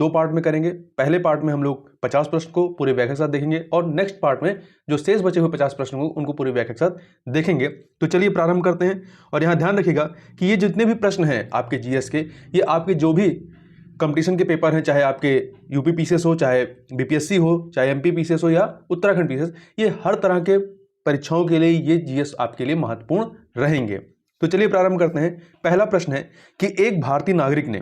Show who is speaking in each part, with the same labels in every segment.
Speaker 1: दो पार्ट में करेंगे। पहले पार्ट में हम लोग 50 प्रश्न को पूरे व्याख्या के साथ देखेंगे और नेक्स्ट पार्ट में जो शेष बचे हुए 50 प्रश्न को उनको पूरे व्याख्या के साथ देखेंगे। तो चलिए प्रारंभ करते हैं। और यहाँ ध्यान रखिएगा कि ये जितने भी प्रश्न हैं आपके जीएस के, ये आपके जो भी कंपटीशन के पेपर हैं, चाहे आपके यूपी पीसीएस हो, चाहे बीपीएससी हो, चाहे एमपी पीसीएस हो या उत्तराखंड पीसीएस, ये हर तरह के परीक्षाओं के लिए ये जीएस आपके लिए महत्वपूर्ण रहेंगे। तो चलिए प्रारंभ करते हैं। पहला प्रश्न है कि एक भारतीय नागरिक ने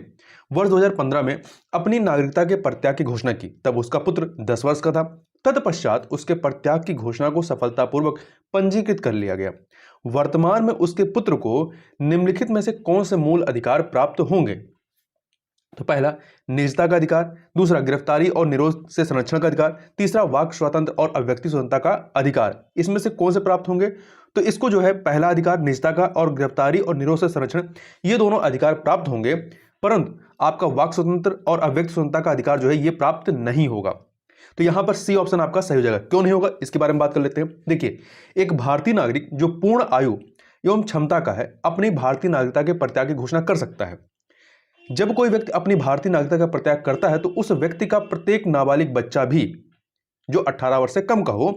Speaker 1: वर्ष 2015 में अपनी नागरिकता के परित्याग की घोषणा की। तब उसका पुत्र 10 वर्ष का था। तत्पश्चात उसके परित्याग की घोषणा को सफलतापूर्वक पंजीकृत कर लिया गया। वर्तमान में उसके पुत्र को निम्नलिखित में से कौन से मूल अधिकार प्राप्त होंगे? तो पहला निजता का अधिकार, दूसरा गिरफ्तारी और निरोध से संरक्षण का अधिकार, तीसरा वाक स्वातंत्र और अभिव्यक्ति स्वतंत्रता का अधिकार। इसमें से कौन से प्राप्त होंगे? तो इसको जो है पहला अधिकार निजता का और गिरफ्तारी और निरोध से संरक्षण, ये दोनों अधिकार प्राप्त होंगे, परंतु आपका वाक स्वतंत्र और अभिव्यक्ति स्वतंत्रता का अधिकार जो है ये प्राप्त नहीं होगा। तो यहां पर सी ऑप्शन आपका सही हो जाएगा। क्यों नहीं होगा इसके बारे में बात कर लेते हैं। देखिए, एक भारतीय नागरिक जो पूर्ण आयु एवं क्षमता का है अपनी भारतीय नागरिकता के परित्याग की घोषणा कर सकता है। जब कोई व्यक्ति अपनी भारतीय नागरिकता का परित्याग करता है तो उस व्यक्ति का प्रत्येक नाबालिग बच्चा भी जो 18 वर्ष से कम का हो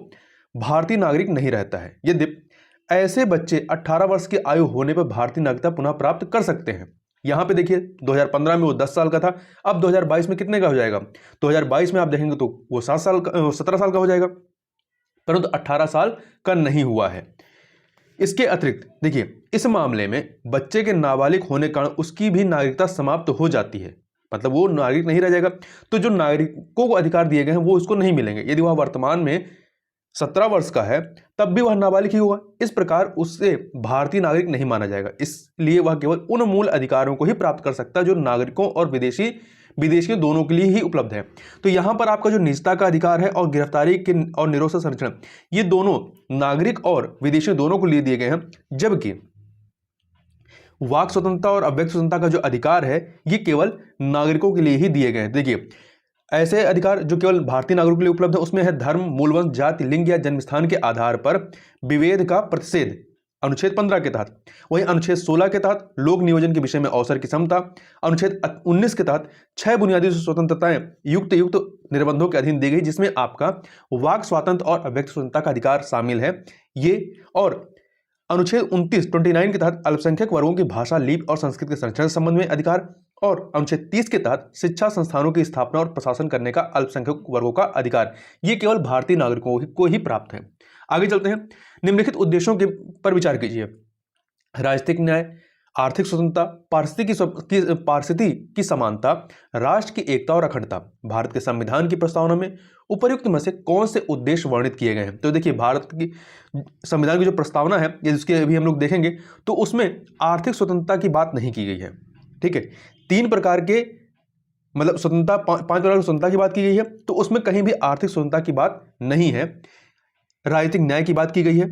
Speaker 1: भारतीय नागरिक नहीं रहता है। यद्यपि ऐसे बच्चे 18 वर्ष की आयु होने पर भारतीय नागरिकता पुनः प्राप्त कर सकते हैं। यहां पे देखिए 2015 में वो 10 साल का था, अब 2022 में कितने का हो जाएगा? 2022 में आप देखेंगे तो वो 17 साल का हो जाएगा, परंतु 18 साल का नहीं हुआ है। इसके अतिरिक्त देखिए, इस मामले में बच्चे के नाबालिग होने के कारण उसकी भी नागरिकता समाप्त हो जाती है, मतलब वो नागरिक नहीं रह जाएगा। तो जो नागरिकों को अधिकार दिए गए हैं वो उसको नहीं मिलेंगे। यदि वह वर्तमान में 17 वर्ष का है तब भी वह नाबालिग ही होगा। इस प्रकार उससे भारतीय नागरिक नहीं माना जाएगा। इसलिए वह केवल उन मूल अधिकारों को ही प्राप्त कर सकता है जो नागरिकों और विदेशियों दोनों के लिए ही उपलब्ध है। तो यहां पर आपका जो निजता का अधिकार है और गिरफ्तारी के और निरोध से संरक्षण, ये दोनों नागरिक और विदेशियों दोनों को लिए दिए गए हैं, जबकि वाक स्वतंत्रता और अभिव्यक्ति स्वतंत्रता का जो अधिकार है ये केवल नागरिकों के लिए ही दिए गए हैं। देखिए, ऐसे अधिकार जो केवल भारतीय नागरिकों के लिए उपलब्ध है उसमें है धर्म, मूलवंश, जाति, लिंग या जन्मस्थान के आधार पर विभेद का प्रतिषेध, अनुच्छेद 15 के तहत। वहीं अनुच्छेद 16 के तहत लोक नियोजन के विषय में अवसर की समता, अनुच्छेद 19 के तहत 6 बुनियादी स्वतंत्रताएं युक्त निर्बंधों के अधीन दी गई, जिसमें आपका वाक स्वातंत्र और अभिव्यक्ति स्वतंत्रता का अधिकार शामिल है ये। और अनुच्छेद 29 के तहत अल्पसंख्यक वर्गों की भाषा, लिपि और संस्कृति के संरक्षण के संबंध में अधिकार, और अनुच्छेद 30 के तहत शिक्षा संस्थानों की स्थापना और प्रशासन करने का अल्पसंख्यक वर्गों का अधिकार, ये केवल भारतीय नागरिकों को ही प्राप्त है। आगे चलते हैं। निम्नलिखित उद्देश्यों के पर विचार कीजिए। राजनीतिक न्याय, आर्थिक स्वतंत्रता, पारिस्थिति की समानता, राष्ट्र की एकता और अखंडता। भारत के संविधान की प्रस्तावना में उपर्युक्त में से कौन से उद्देश्य वर्णित किए गए हैं? तो देखिए, भारत की संविधान की जो प्रस्तावना है जिसके अभी हम लोग देखेंगे तो उसमें आर्थिक स्वतंत्रता की बात नहीं की गई है। ठीक है, 3 प्रकार के मतलब स्वतंत्रता, 5 प्रकार की स्वतंत्रता की बात की गई है, तो उसमें कहीं भी आर्थिक स्वतंत्रता की बात नहीं है। राजनीतिक न्याय की बात की गई है,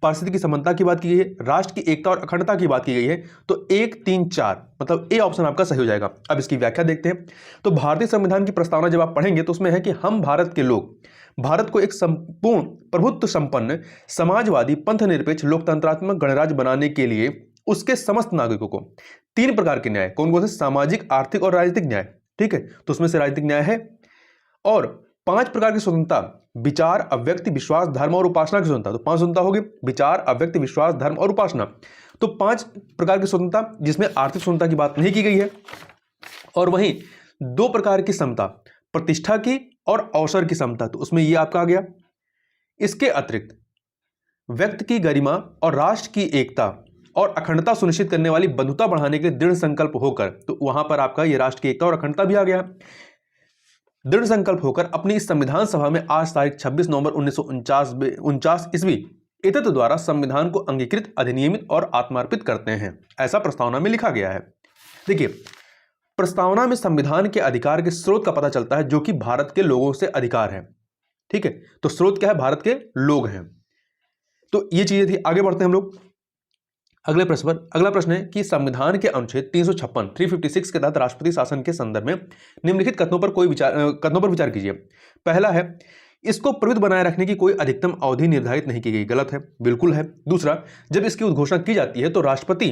Speaker 1: पारिस्थितिक की समानता की बात की गई है, राष्ट्र की एकता और अखंडता की बात की गई है। तो 1, 3, 4 मतलब ए ऑप्शन आपका सही हो जाएगा। अब इसकी व्याख्या देखते हैं। तो भारतीय संविधान की प्रस्तावना जब आप पढ़ेंगे तो उसमें है कि हम भारत के लोग भारत को एक संपूर्ण प्रभुत्व संपन्न समाजवादी पंथ निरपेक्ष लोकतंत्रात्मक गणराज्य बनाने के लिए उसके समस्त नागरिकों को 3 प्रकार के न्याय, कौन कौन से? सामाजिक, आर्थिक और राजनीतिक न्याय। ठीक है, तो उसमें से राजनीतिक न्याय है। और 5 प्रकार की स्वतंत्रता, विचार, अभिव्यक्ति, विश्वास, धर्म और उपासना की स्वतंत्रता। तो 5 स्वतंत्रता होगी, विचार, अभिव्यक्ति, विश्वास, धर्म और उपासना। तो 5 प्रकार की स्वतंत्रता जिसमें आर्थिक स्वतंत्रता की बात नहीं की गई है। और वहीं 2 प्रकार की समता, प्रतिष्ठा की और अवसर की समता, तो उसमें ये आपका आ गया। इसके अतिरिक्त व्यक्ति की गरिमा और राष्ट्र की एकता और अखंडता सुनिश्चित करने वाली बंधुता बढ़ाने के दृढ़ संकल्प होकर, तो वहां पर आपका ये राष्ट्र की एकता और अखंडता भी आ गया। दृढ़ संकल्प होकर अपनी इस संविधान सभा में आज तारीख 26 नवंबर 1949 ईस्वी एतत् द्वारा संविधान को अंगीकृत, अधिनियमित और आत्मार्पित करते हैं, ऐसा प्रस्तावना में लिखा गया है। देखिए, प्रस्तावना में संविधान के अधिकार के स्रोत का पता चलता है जो कि भारत के लोगों से अधिकार है। ठीक है, तो स्रोत क्या है? भारत के लोग हैं। तो ये चीजें थी। आगे बढ़ते हैं हम लोग अगले प्रश्न पर। अगला प्रश्न है कि संविधान के अनुच्छेद 356 के तहत राष्ट्रपति शासन के संदर्भ में निम्नलिखित कथनों पर विचार कीजिए। पहला है, इसको प्रवृत्त बनाए रखने की कोई अधिकतम अवधि निर्धारित नहीं की गई। गलत है, बिल्कुल है। दूसरा, जब इसकी उद्घोषणा की जाती है तो राष्ट्रपति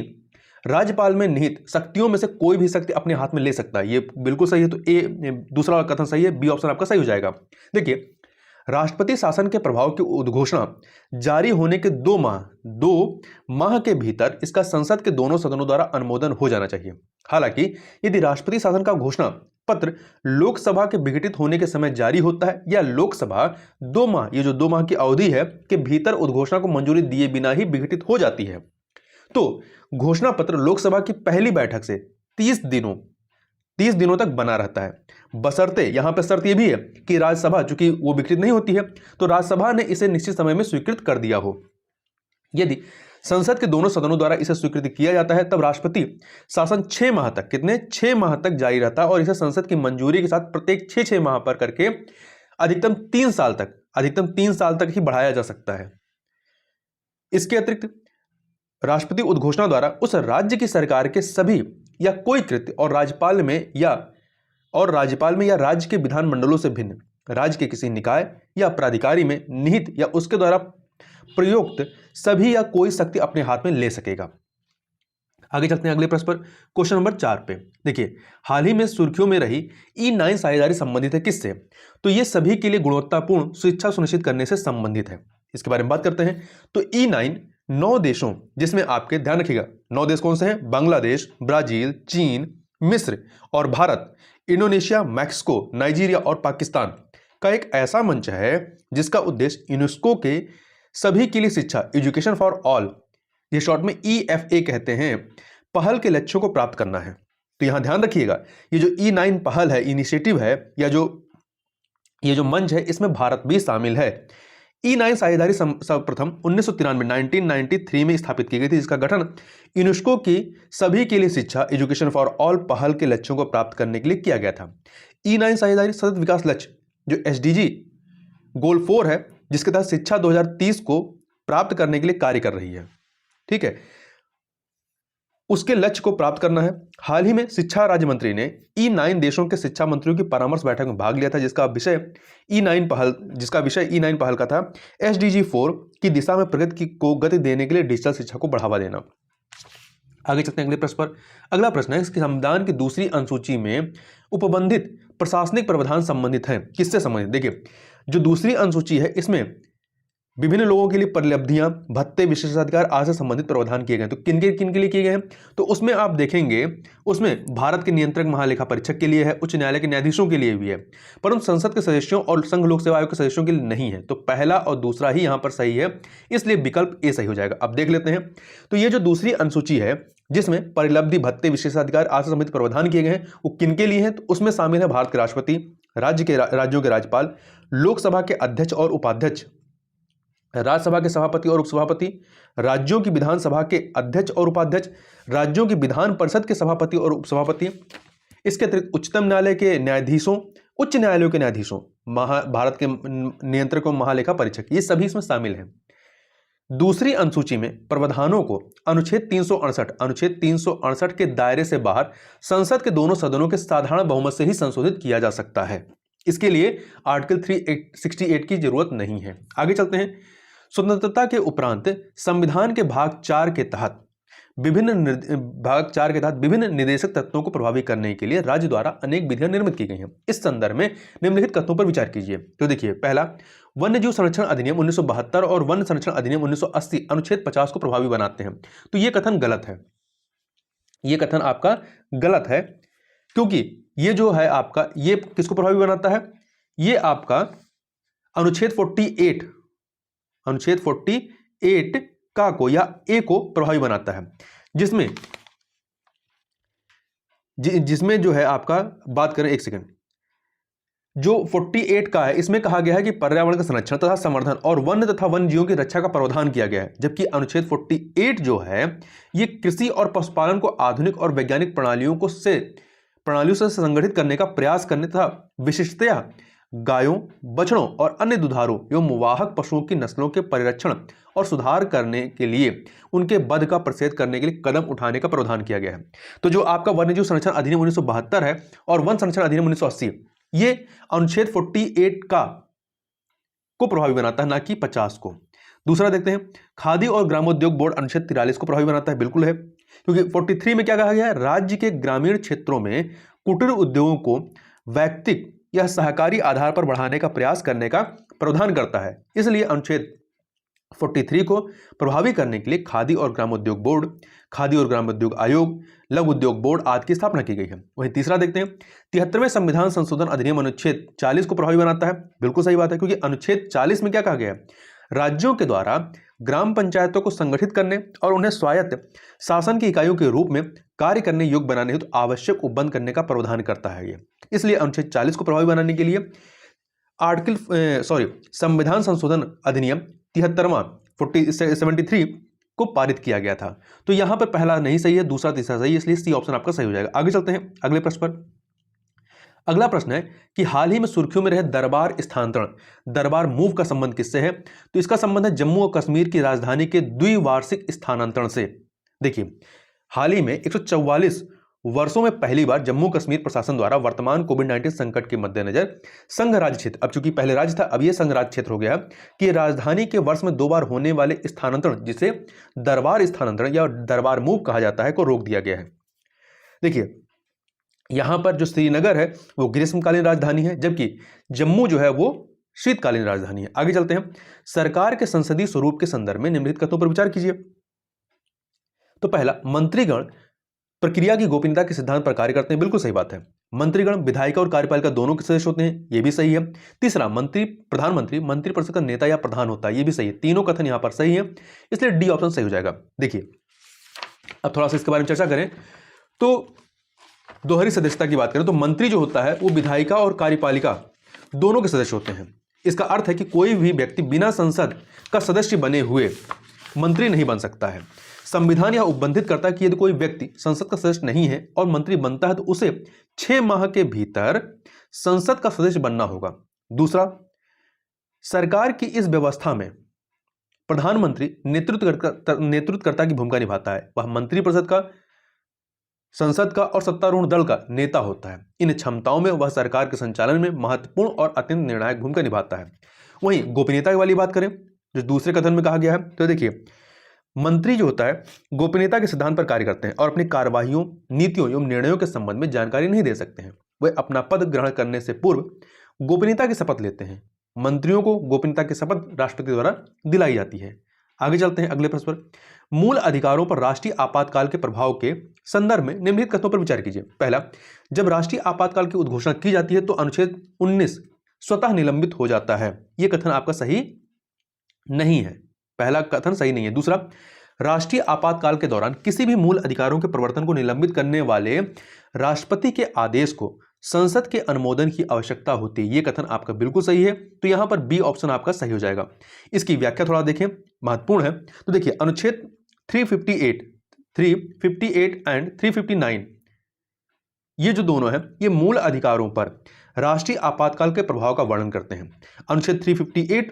Speaker 1: राज्यपाल में निहित शक्तियों में से कोई भी शक्ति अपने हाथ में ले सकता है। ये बिल्कुल सही है, तो ए दूसरा कथन सही है, बी ऑप्शन आपका सही हो जाएगा। देखिए, राष्ट्रपति शासन के प्रभाव की उद्घोषणा जारी होने के 2 माह के भीतर इसका संसद के दोनों सदनों द्वारा अनुमोदन हो जाना चाहिए। हालांकि यदि राष्ट्रपति शासन का घोषणा पत्र लोकसभा के विघटित होने के समय जारी होता है या लोकसभा 2 माह, ये जो 2 माह की अवधि है, के भीतर उद्घोषणा को मंजूरी दिए बिना ही विघटित हो जाती है, तो घोषणा पत्र लोकसभा की पहली बैठक से 30 दिनों तक बना रहता है, बशर्ते यहां पर शर्त यह भी है कि राज्यसभा, चूंकि वो विकृत नहीं होती है, तो राज्यसभा ने इसे निश्चित समय में स्वीकृत कर दिया हो। यदि संसद के दोनों सदनों द्वारा इसे स्वीकृत किया जाता है, तब राष्ट्रपति शासन 6 माह तक, कितने 6 माह तक जारी रहता है और इसे संसद की मंजूरी के साथ प्रत्येक 6 माह पर करके अधिकतम 3 साल तक ही बढ़ाया जा सकता है। इसके अतिरिक्त राष्ट्रपति उद्घोषणा द्वारा उस राज्य की सरकार के सभी या कोई कृत्य और राज्यपाल में या राज्य के विधानमंडलों से भिन्न राज्य के किसी निकाय या प्राधिकारी में निहित या उसके द्वारा प्रयुक्त सभी या कोई शक्ति अपने हाथ में ले सकेगा। आगे चलते हैं अगले प्रश्न पर, क्वेश्चन नंबर 4 पे। देखिए, हाल ही में सुर्खियों में रही E9 साझेदारी संबंधित है किससे? तो ये सभी के लिए गुणवत्तापूर्ण शिक्षा सुनिश्चित करने से संबंधित है। इसके बारे में बात करते हैं। तो E9 9 देशों, जिसमें आपके ध्यान रखिएगा 9 देश कौन से हैं? बांग्लादेश, ब्राजील, चीन, मिस्र और भारत, इंडोनेशिया, मैक्सिको, नाइजीरिया और पाकिस्तान का एक ऐसा मंच है जिसका उद्देश्य यूनेस्को के सभी के लिए शिक्षा, एजुकेशन फॉर ऑल, ये शॉर्ट में EFA कहते हैं, पहल के लक्ष्यों को प्राप्त करना है। तो यहां ध्यान रखिएगा, ये जो E9 पहल है, इनिशिएटिव है, या ये जो मंच है, इसमें भारत भी शामिल है। E9 साझेदारी सर्वप्रथम 1993 में स्थापित की गई थी, जिसका गठन यूनेस्को की सभी के लिए शिक्षा, एजुकेशन फॉर ऑल पहल के लक्ष्यों को प्राप्त करने के लिए किया गया था। E9 साझेदारी सतत विकास लक्ष्य, जो SDG गोल 4 है, जिसके तहत शिक्षा 2030 को प्राप्त करने के लिए कार्य कर रही है। ठीक है, उसके लक्ष्य को प्राप्त करना है। हाल ही में शिक्षा राज्य मंत्री ने E9 देशों के शिक्षा मंत्रियों की परामर्श बैठक में भाग लिया था, जिसका विषय E9 पहल का था SDG 4 की दिशा में प्रगति को गति देने के लिए डिजिटल शिक्षा को बढ़ावा देना। आगे चलते हैं अगले प्रश्न पर। अगला प्रश्न है, इसके संविधान की दूसरी अनुसूची में उपबंधित प्रशासनिक प्रावधान संबंधित है किससे संबंधित? देखिए, जो दूसरी अनुसूची है, इसमें विभिन्न लोगों के लिए परिलब्धियां, भत्ते, विशेषाधिकार आदि से संबंधित प्रावधान किए गए। तो किन के लिए किए गए हैं? तो उसमें आप देखेंगे, उसमें भारत के नियंत्रक महालेखा परीक्षक के लिए है, उच्च न्यायालय के न्यायाधीशों के लिए भी है, परंतु संसद के सदस्यों और संघ लोक सेवा आयोग के सदस्यों के लिए नहीं है। तो पहला और दूसरा ही यहां पर सही है, इसलिए विकल्प ए सही हो जाएगा। अब देख लेते हैं, तो ये जो दूसरी अनुसूची है, जिसमें परिलब्धि, भत्ते, विशेषाधिकार आदि से संबंधित प्रावधान किए गए हैं, वो किन के लिए हैं? तो उसमें शामिल है भारत के राष्ट्रपति, राज्यों के राज्यपाल, लोकसभा के अध्यक्ष और उपाध्यक्ष, राज्यसभा के सभापति और उपसभापति, राज्यों की विधानसभा के अध्यक्ष और उपाध्यक्ष, राज्यों की विधान परिषद के सभापति और उपसभापति, इसके अतिरिक्त उच्चतम न्यायालय के न्यायाधीशों, उच्च न्यायालयों के न्यायाधीशों, भारत के नियंत्रकों, महालेखा परीक्षक, ये सभी इसमें शामिल हैं। दूसरी अनुसूची में प्रावधानों को अनुच्छेद 368 के दायरे से बाहर संसद के दोनों सदनों के साधारण बहुमत से ही संशोधित किया जा सकता है। इसके लिए आर्टिकल 368 की जरूरत नहीं है। आगे चलते हैं। स्वतंत्रता के उपरांत संविधान के भाग 4 के तहत विभिन्न निदेशक तत्वों को प्रभावी करने के लिए राज्य द्वारा अनेक विधियां निर्मित की गई हैं। इस संदर्भ में निम्नलिखित तत्वों पर विचार कीजिए। तो देखिए, पहला, वन्यजीव संरक्षण अधिनियम 1972 और वन संरक्षण अधिनियम 1980 अनुच्छेद 50 को प्रभावी बनाते हैं। तो यह कथन गलत है, यह कथन आपका गलत है, क्योंकि ये जो है आपका, ये किसको प्रभावी बनाता है? ये आपका अनुच्छेद 48 का को या ए को प्रभावी बनाता है, जिसमें जो है आपका, बात करें एक सेकंड, जो 48 का है, इसमें कहा गया है कि पर्यावरण का संरक्षण तथा संवर्धन और वन्य तथा वन्य जीवों की रक्षा का प्रावधान किया गया है, जबकि अनुच्छेद 48 जो है, ये कृषि और पशुपालन को आधुनिक और वैज्ञानिक प्रणालियों से संगठित करने का प्रयास करने तथा विशिष्टतया गायों, बछड़ों और अन्य दुधारू एवं वाहक पशुओं की नस्लों के परिरक्षण और सुधार करने के लिए उनके वध का प्रतिषेध करने के लिए कदम उठाने का प्रावधान किया गया है। तो जो आपका वन्यजीव संरक्षण अधिनियम 1972 है और वन संरक्षण अधिनियम 1980, ये अनुच्छेद 48 को प्रभावी बनाता है, ना कि 50 को। दूसरा देखते हैं, खादी और ग्रामोद्योग बोर्ड अनुच्छेद 43 को प्रभावी बनाता है, बिल्कुल है। क्योंकि 43 में क्या कहा गया है, राज्य के ग्रामीण क्षेत्रों में कुटीर उद्योगों को वैयक्तिक या सहकारी आधार पर बढ़ाने का प्रयास करने का प्रावधान करता है। इसलिए अनुच्छेद 43 को प्रभावी करने के लिए खादी और ग्रामोद्योग बोर्ड, खादी और ग्रामोद्योग आयोग, लघु उद्योग बोर्ड आदि की स्थापना की गई है। वहीं तीसरा देखते हैं, 73वें संविधान संशोधन अधिनियम अनुच्छेद 40 को प्रभावी बनाता है। बिल्कुल सही बात है, क्योंकि अनुच्छेद 40 में क्या कहा गया है, राज्यों के द्वारा ग्राम पंचायतों को संगठित करने और उन्हें स्वायत्त शासन की इकाइयों के रूप में कार्य करने योग्य बनाने हेतु आवश्यक उपबंध करने का प्रावधान करता है ये। इसलिए अनुच्छेद 40 को प्रभावी बनाने के लिए संविधान संशोधन अधिनियम 73 को पारित किया गया था। तो यहां पर पहला नहीं सही है, दूसरा तीसरा सही है, इसलिए सी ऑप्शन आपका सही हो जाएगा। आगे चलते हैं अगले प्रश्न पर। अगला प्रश्न है कि हाल ही में सुर्खियों में रहे दरबार स्थानांतरण, दरबार मूव का संबंध किससे है? तो इसका संबंध है जम्मू और कश्मीर की राजधानी के द्विवार्षिक स्थानांतरण से। देखिए, हाल ही में 144 वर्षों में पहली बार जम्मू कश्मीर प्रशासन द्वारा वर्तमान कोविड-19 संकट के मद्देनजर संघ राज्य क्षेत्र, अब चूंकि पहले राज्य था अब यह संघ राज्य क्षेत्र हो गया, कि राजधानी के वर्ष में 2 बार होने वाले स्थानांतरण, जिसे दरबार स्थानांतरण या दरबार मूव कहा जाता है, को रोक दिया गया है। देखिए, यहां पर जो श्रीनगर है वो ग्रीष्मकालीन राजधानी है, जबकि जम्मू जो है वो शीतकालीन राजधानी है। आगे चलते हैं, सरकार के संसदीय स्वरूप के संदर्भ में निम्नलिखित कथनों पर विचार कीजिए। तो पहला, मंत्रीगण प्रक्रिया की गोपनीयता के सिद्धांत पर कार्य करते हैं। बिल्कुल सही बात है। मंत्रीगण विधायिका और कार्यपालिका दोनों के सदस्य होते हैं, यह भी सही है। तीसरा, प्रधानमंत्री मंत्रिपरिषद का नेता या प्रधान होता है, यह भी सही है। तीनों कथन यहां पर सही है, इसलिए डी ऑप्शन सही हो जाएगा। देखिए, अब थोड़ा सा इसके बारे में चर्चा करें तो दोहरी सदस्यता की बात करें तो मंत्री जो होता है वो विधायिका और कार्यपालिका दोनों के सदस्य होते हैं। इसका अर्थ है कि कोई भी व्यक्ति बिना संसद का सदस्य बने हुए मंत्री नहीं बन सकता है। संविधान यह उपबंधित करता है कि यदि कोई व्यक्ति संसद का सदस्य नहीं है और मंत्री बनता है तो उसे 6 माह के भीतर संसद का सदस्य बनना होगा। दूसरा, सरकार की इस व्यवस्था में प्रधानमंत्री नेतृत्वकर्ता की भूमिका निभाता है। वह मंत्रिपरिषद का, संसद का और सत्तारूढ़ दल का नेता होता है। इन क्षमताओं में वह सरकार के संचालन में महत्वपूर्ण और अत्यंत निर्णायक भूमिका निभाता है। वहीं गोपनीयता वाली बात करें जो दूसरे कथन में कहा गया है, तो देखिए, मंत्री जो होता है गोपनीयता के सिद्धांत पर कार्य करते हैं और अपनी कार्यवाहियों, नीतियों एवं निर्णयों के संबंध में जानकारी नहीं दे सकते हैं। वे अपना पद ग्रहण करने से पूर्व गोपनीयता की शपथ लेते हैं। मंत्रियों को गोपनीयता की शपथ राष्ट्रपति द्वारा दिलाई जाती है। आगे चलते हैं अगले प्रश्न पर। मूल अधिकारों पर राष्ट्रीय आपातकाल के प्रभाव के संदर्भ में निम्नलिखित कथनों पर विचार कीजिए। पहला, जब राष्ट्रीय आपातकाल की उद्घोषणा की जाती है तो अनुच्छेद 19 स्वतः निलंबित हो जाता है। यह कथन आपका सही नहीं है, पहला कथन सही नहीं है। दूसरा, राष्ट्रीय आपातकाल के दौरान किसी भी मूल अधिकारों के प्रवर्तन को निलंबित करने वाले राष्ट्रपति के आदेश को संसद के अनुमोदन की आवश्यकता होती है। यह कथन आपका बिल्कुल सही है, तो यहां पर बी ऑप्शन आपका सही हो जाएगा। इसकी व्याख्या थोड़ा देखें, महत्वपूर्ण है। तो देखिए, अनुच्छेद 358 एंड 359 ये जो दोनों हैं ये मूल अधिकारों पर राष्ट्रीय आपातकाल के प्रभाव का वर्णन करते हैं। अनुच्छेद 358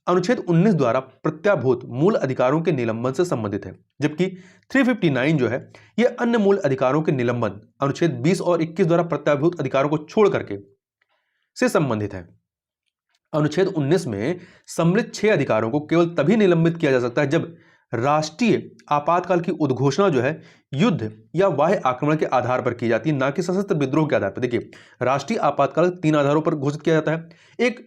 Speaker 1: अनुच्छेद 19 द्वारा प्रत्याभूत मूल अधिकारों के निलंबन से संबंधित है, जबकि 359 जो है यह अन्य मूल अधिकारों के निलंबन अनुच्छेद 20 और 21 द्वारा प्रत्याभूत अधिकारों को छोड़ करके से संबंधित है। अनुच्छेद 19 में सम्मिलित 6 अधिकारों को केवल तभी निलंबित किया जा सकता है जब राष्ट्रीय आपातकाल की उद्घोषणा जो है युद्ध या बाह्य आक्रमण के आधार पर की जाती है, ना कि सशस्त्र विद्रोह के आधार पर। देखिए, राष्ट्रीय आपातकाल 3 आधारों पर घोषित किया जाता है। एक,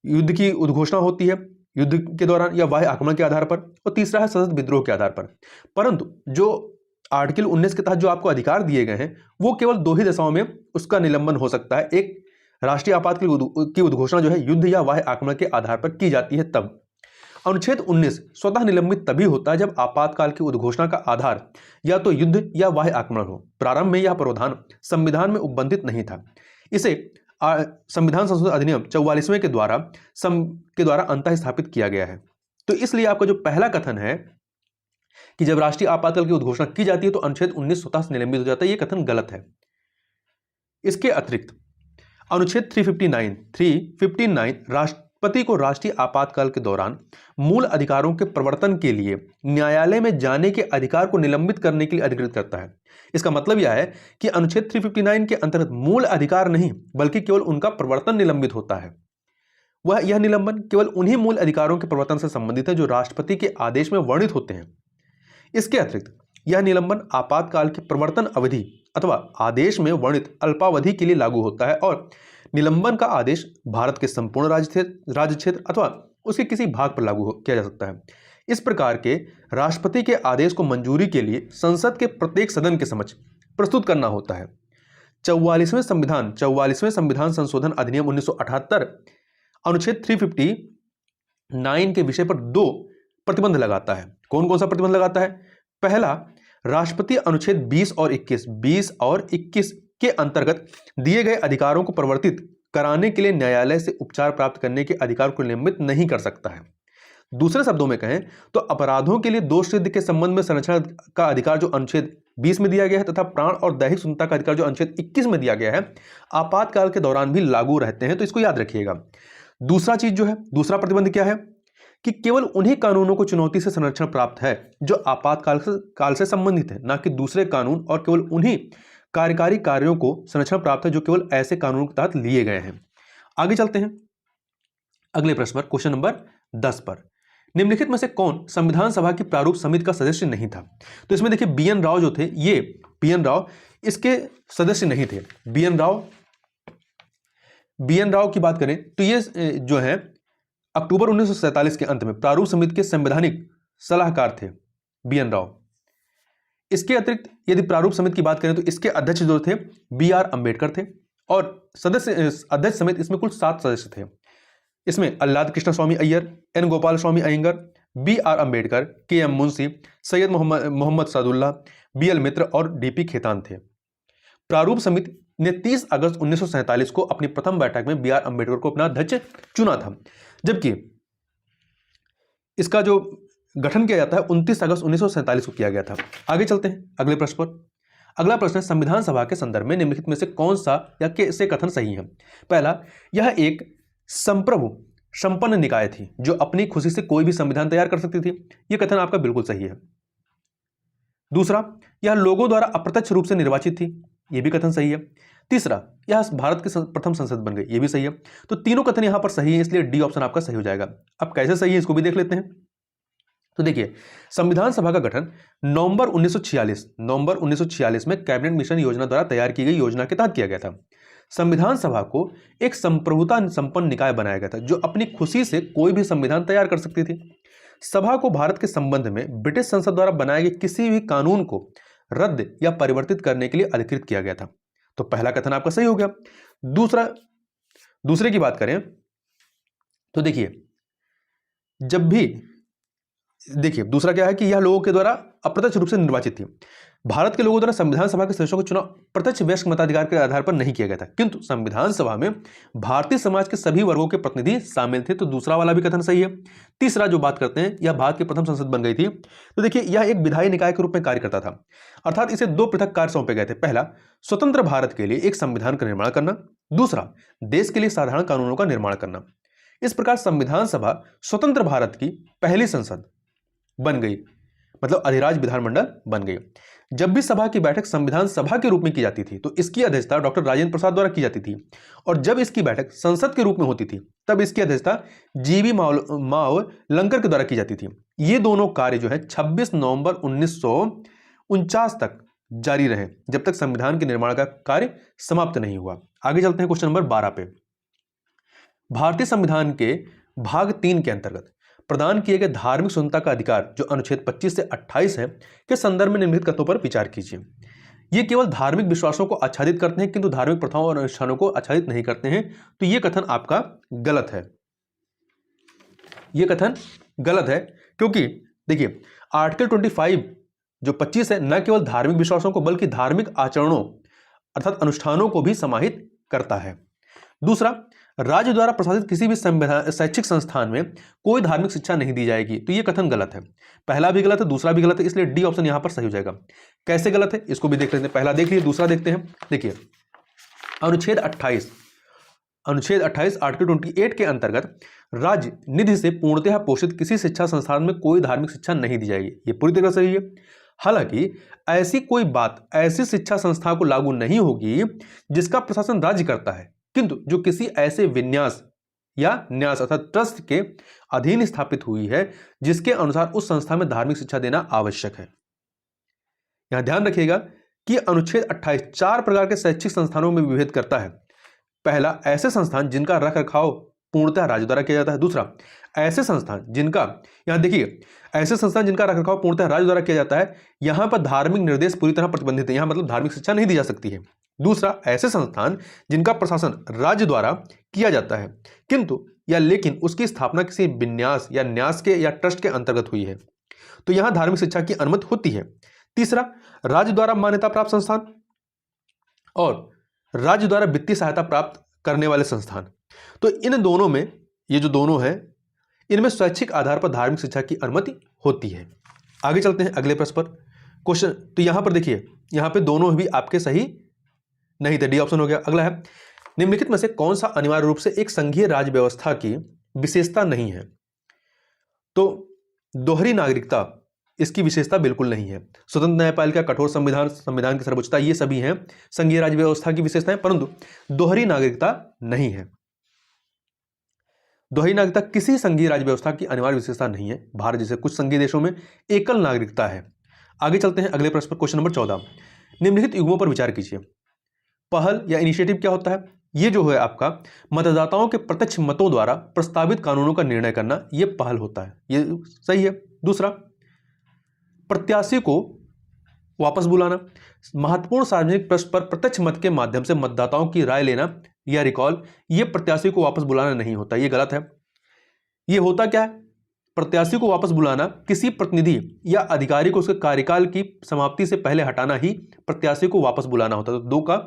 Speaker 1: युद्ध की उद्घोषणा होती है युद्ध के दौरान या बाह्य आक्रमण के आधार पर, और तीसरा है सशस्त्र विद्रोह के आधार पर। परंतु जो आर्टिकल 19 के तहत जो आपको अधिकार दिए गए हैं वो केवल 2 ही दशाओं में उसका निलंबन हो सकता है। एक, राष्ट्रीय आपातकाल की उद्घोषणा जो है युद्ध या बाह्य आक्रमण के आधार पर की जाती है तब। अनुच्छेद 19 स्वतः निलंबित तभी होता है जब आपातकाल की उद्घोषणा का आधार या तो युद्ध या बाह्य आक्रमण हो। प्रारंभ में यह प्रावधान संविधान में उपबंधित नहीं था। इसे संविधान संशोधन अधिनियम 44वें के द्वारा अंतः स्थापित किया गया है। तो इसलिए आपका जो पहला कथन है कि जब राष्ट्रीय आपातकाल की उद्घोषणा की जाती है तो अनुच्छेद 19 स्वतः से निलंबित हो जाता है, यह कथन गलत है। इसके अतिरिक्त अनुच्छेद 359 राष्ट्रपति को राष्ट्रीय आपातकाल के दौरान मूल अधिकारों के प्रवर्तन के लिए न्यायालय में जाने के अधिकार को निलंबित करने के लिए अधिकृत करता है। इसका मतलब यह है कि अनुच्छेद 359 के अंतर्गत मूल अधिकार नहीं बल्कि केवल उनका प्रवर्तन निलंबित होता है। यह निलंबन केवल उन्हीं मूल अधिकारों के प्रवर्तन से संबंधित है जो राष्ट्रपति के आदेश में वर्णित होते हैं। इसके अतिरिक्त यह निलंबन आपातकाल के प्रवर्तन अवधि अथवा आदेश में वर्णित अल्पावधि के लिए लागू होता है और निलंबन का आदेश भारत के संपूर्ण राज्य क्षेत्र अथवा उसके किसी भाग पर लागू किया जा सकता है। इस प्रकार के राष्ट्रपति के आदेश को मंजूरी के लिए संसद के प्रत्येक सदन के समक्ष प्रस्तुत करना होता है। 44वें संविधान संशोधन अधिनियम 1978 अनुच्छेद 359 के विषय पर 2 प्रतिबंध लगाता है। कौन कौन सा प्रतिबंध लगाता है? पहला, राष्ट्रपति अनुच्छेद 20 और 21 के अंतर्गत दिए गए अधिकारों को परिवर्तित कराने के लिए न्यायालय से उपचार प्राप्त करने के अधिकार को निलंबित नहीं कर सकता है। दूसरे शब्दों में कहें तो अपराधों के लिए दोष सिद्ध के संबंध में संरक्षण का अधिकार जो अनुच्छेद 20 में दिया गया है तथा प्राण और दैहिक स्वतंत्रता का अधिकार जो अनुच्छेद 21 में दिया गया है आपातकाल के दौरान भी लागू रहते हैं। तो इसको याद रखिएगा। दूसरा चीज जो है, दूसरा प्रतिबंध क्या है कि केवल उन्हीं कानूनों को चुनौती से संरक्षण प्राप्त है जो आपातकाल से संबंधित है, ना कि दूसरे कानून, और केवल उन्हीं कार्यकारी कार्यों को संरक्षण प्राप्त है जो केवल ऐसे कानूनों के तहत लिए गए हैं। आगे चलते हैं अगले प्रश्न पर, क्वेश्चन नंबर 10 पर। निम्नलिखित में से कौन संविधान सभा की प्रारूप समिति का सदस्य नहीं था? तो इसमें देखिए बी एन राव जो थे, ये बी एन राव इसके सदस्य नहीं थे। बी एन राव की बात करें तो ये जो है अक्टूबर 1947 के अंत में प्रारूप समिति के संवैधानिक सलाहकार थे बी एन राव। इसके अतिरिक्त यदि प्रारूप समिति की बात करें तो इसके अध्यक्ष जो थे बी आर अंबेडकर थे और अध्यक्ष समेत इसमें कुल 7 सदस्य थे। इसमें Alladi Krishna Swami Ayyar, N Gopala Swami Ayyangar, B R Ambedkar, K M Munshi, Syed Mohammad Saadullah, B L Mitra और डी पी खेतान थे। प्रारूप समिति ने 30 अगस्त 1947 को अपनी प्रथम बैठक में बी आर अंबेडकर को अपना अध्यक्ष चुना था, जबकि इसका जो गठन किया जाता है 29 अगस्त 1947 को किया गया था। आगे चलते हैं अगले प्रश्न पर। अगला प्रश्न है संविधान सभा के संदर्भ में निम्नलिखित में से कौन सा या कैसे कथन सही है? पहला, यह एक संप्रभु संपन्न निकाय थी जो अपनी खुशी से कोई भी संविधान तैयार कर सकती थी। यह कथन आपका बिल्कुल सही है। दूसरा, यह लोगों द्वारा अप्रत्यक्ष रूप से निर्वाचित थी। यह भी कथन सही है। तीसरा, यह भारत की प्रथम संसद बन गई। यह भी सही है। तो तीनों कथन यहां पर सही है, इसलिए डी ऑप्शन आपका सही हो जाएगा। अब कैसे सही है इसको भी देख लेते हैं। तो देखिए, संविधान सभा का गठन नवंबर 1946 में कैबिनेट मिशन योजना द्वारा तैयार की गई योजना के तहत किया गया था। संविधान सभा को एक संप्रभुता संपन्न निकाय बनाया गया था जो अपनी खुशी से कोई भी संविधान तैयार कर सकती थी। सभा को भारत के संबंध में ब्रिटिश संसद द्वारा बनाए गए किसी भी कानून को रद्द या परिवर्तित करने के लिए अधिकृत किया गया था। तो पहला कथन आपका सही हो गया। दूसरे की बात करें तो देखिए दूसरा क्या है कि यह लोगों के द्वारा अप्रत्यक्ष रूप से निर्वाचित थी। भारत के लोगों द्वारा संविधान सभा के सदस्यों का चुनाव प्रत्यक्ष वयस्क मताधिकार के आधार पर नहीं किया गया था, किंतु संविधान सभा में भारतीय समाज के सभी वर्गों के प्रतिनिधि शामिल थे। तो दूसरा वाला भी कथन सही है। तीसरा जो बात करते हैं, यह भारत की प्रथम संसद बन गई थी। तो देखिए, यह एक विधायी निकाय के रूप में कार्य करता था, अर्थात इसे 2 पृथक कार्य सौंपे गए थे। पहला, स्वतंत्र भारत के लिए एक संविधान का निर्माण करना। दूसरा, देश के लिए साधारण कानूनों का निर्माण करना। इस प्रकार संविधान सभा स्वतंत्र भारत की पहली संसद बन गई, मतलब अधिराज विधानमंडल बन गई। जब भी सभा की बैठक संविधान सभा के रूप में की जाती थी तो इसकी अध्यक्षता डॉक्टर राजेंद्र प्रसाद द्वारा की जाती थी, और जब इसकी बैठक संसद के रूप में होती थी तब इसकी अध्यक्षता जीवी मावलंकर के द्वारा की जाती थी। ये दोनों कार्य जो है 26 नवंबर 1949 तक जारी रहे, जब तक संविधान के निर्माण का कार्य समाप्त नहीं हुआ। आगे चलते हैं क्वेश्चन नंबर 12 पे। भारतीय संविधान के भाग 3 के अंतर्गत प्रदान किए गए धार्मिक स्वतंत्रता का अधिकार जो अनुच्छेद 25 से 28 है के संदर्भ में निम्नलिखित कथनों पर विचार कीजिए। ये केवल धार्मिक विश्वासों को आच्छादित करते हैं किंतु धार्मिक प्रथाओं और अनुष्ठानों को आच्छादित नहीं करते हैं। तो ये कथन आपका गलत है। ये कथन गलत है क्योंकि देखिए आर्टिकल 25 जो 25 है न केवल धार्मिक विश्वासों को बल्कि धार्मिक आचरणों अर्थात अनुष्ठानों को भी समाहित करता है। दूसरा, राज्य द्वारा प्रशासित किसी भी शैक्षिक संस्थान में कोई धार्मिक शिक्षा नहीं दी जाएगी। तो यह कथन गलत है। पहला भी गलत है, दूसरा भी गलत है, इसलिए डी ऑप्शन यहां पर सही हो जाएगा। कैसे गलत है इसको भी देख लेते हैं। पहला देख लीजिए, दूसरा देखते हैं। देखिए अनुच्छेद 28 आर्टिकल 28 के अंतर्गत राज्य निधि से पूर्णतः पोषित किसी शिक्षा संस्थान में कोई धार्मिक शिक्षा नहीं दी जाएगी। ये पूरी तरह सही है। हालांकि ऐसी कोई बात ऐसी शिक्षा संस्था को लागू नहीं होगी जिसका प्रशासन राज्य करता है, किंतु जो किसी ऐसे विन्यास या न्यास अर्थात ट्रस्ट के अधीन स्थापित हुई है जिसके अनुसार उस संस्था में धार्मिक शिक्षा देना आवश्यक है। यहां ध्यान रखिएगा कि अनुच्छेद 28 चार प्रकार के शैक्षिक संस्थानों में विभेद करता है। पहला, ऐसे संस्थान जिनका रख रखाव पूर्णतः राज्य द्वारा किया जाता है। दूसरा, ऐसे संस्थान जिनका, यहां देखिए, ऐसे संस्थान जिनका रख रखाव पूर्णतः राज्य द्वारा किया जाता है, यहां पर धार्मिक निर्देश पूरी तरह प्रतिबंधित है, यहां मतलब धार्मिक शिक्षा नहीं दी जा सकती है। दूसरा, ऐसे संस्थान जिनका प्रशासन राज्य द्वारा किया जाता है किंतु या लेकिन उसकी स्थापना किसी विन्यास या न्यास के या ट्रस्ट के अंतर्गत हुई है, तो यहां धार्मिक शिक्षा की अनुमति होती है। तीसरा, राज्य द्वारा मान्यता प्राप्त संस्थान और राज्य द्वारा वित्तीय सहायता प्राप्त करने वाले संस्थान। तो इन दोनों में, ये जो दोनों हैं, इनमें स्वैच्छिक आधार पर धार्मिक शिक्षा की अनुमति होती है। आगे चलते हैं अगले प्रश्न पर। क्वेश्चन, तो यहां पर देखिए, यहां पे दोनों भी आपके सही नहीं थे, डी ऑप्शन हो गया। अगला है, निम्नलिखित में से कौन सा अनिवार्य रूप से एक संघीय राज्य व्यवस्था की विशेषता नहीं है? तो दोहरी नागरिकता इसकी विशेषता बिल्कुल नहीं है। स्वतंत्र न्यायपालिका, कठोर संविधान, संविधान की सर्वोच्चता, ये सभी हैं संघीय राज्य व्यवस्था की विशेषताएं, परंतु दोहरी नागरिकता नहीं है। दोहरी नागरिकता किसी संघीय राज्य व्यवस्था की अनिवार्य विशेषता नहीं है। भारत जैसे कुछ संघीय देशों में एकल नागरिकता है। आगे चलते हैं अगले प्रश्न पर। क्वेश्चन नंबर 14, निम्नलिखित युग्मों पर विचार कीजिए। पहल या इनिशिएटिव क्या होता है? ये जो है आपका मतदाताओं के प्रत्यक्ष मतों द्वारा प्रस्तावित कानूनों का निर्णय करना, ये पहल होता है, ये सही है। दूसरा, प्रत्याशी को वापस बुलाना, महत्वपूर्ण सार्वजनिक प्रश्न पर प्रत्यक्ष मत के माध्यम से मतदाताओं की राय लेना या रिकॉल, ये प्रत्याशी को वापस बुलाना नहीं होता, ये गलत है। ये होता क्या है? प्रत्याशी को वापस बुलाना किसी प्रतिनिधि या अधिकारी को उसके कार्यकाल की समाप्ति से पहले हटाना ही प्रत्याशी को वापस बुलाना होता है। तो दो का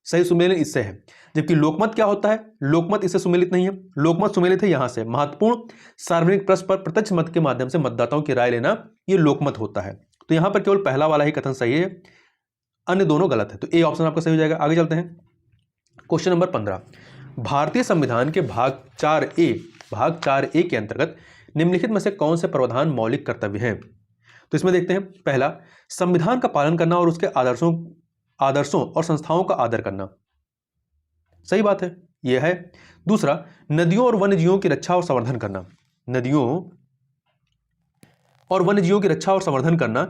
Speaker 1: सही सुमेलित इससे है। जबकि लोकमत क्या होता है? लोकमत इससे सुमेलित नहीं है। लोकमत सुमेलित है यहां से, महत्वपूर्ण सार्वजनिक प्रश्न पर प्रत्यक्ष मत के माध्यम से मतदाताओं की राय लेना, यह लोकमत होता है। तो यहां पर केवल पहला वाला ही कथन सही है, अन्य दोनों गलत है। तो ए ऑप्शन आपका सही हो जाएगा। आगे चलते हैं। क्वेश्चन नंबर 15, भारतीय संविधान के भाग 4A के अंतर्गत निम्नलिखित में से कौन से प्रावधान मौलिक कर्तव्य हैं? तो इसमें देखते हैं, पहला, संविधान का पालन करना और उसके आदर्शों और संस्थाओं का आदर करना, सही बात है, यह है। दूसरा, नदियों और वन्य जीवों की रक्षा और संवर्धन करना, नदियों और वन्य जीवों की रक्षा और संवर्धन करना,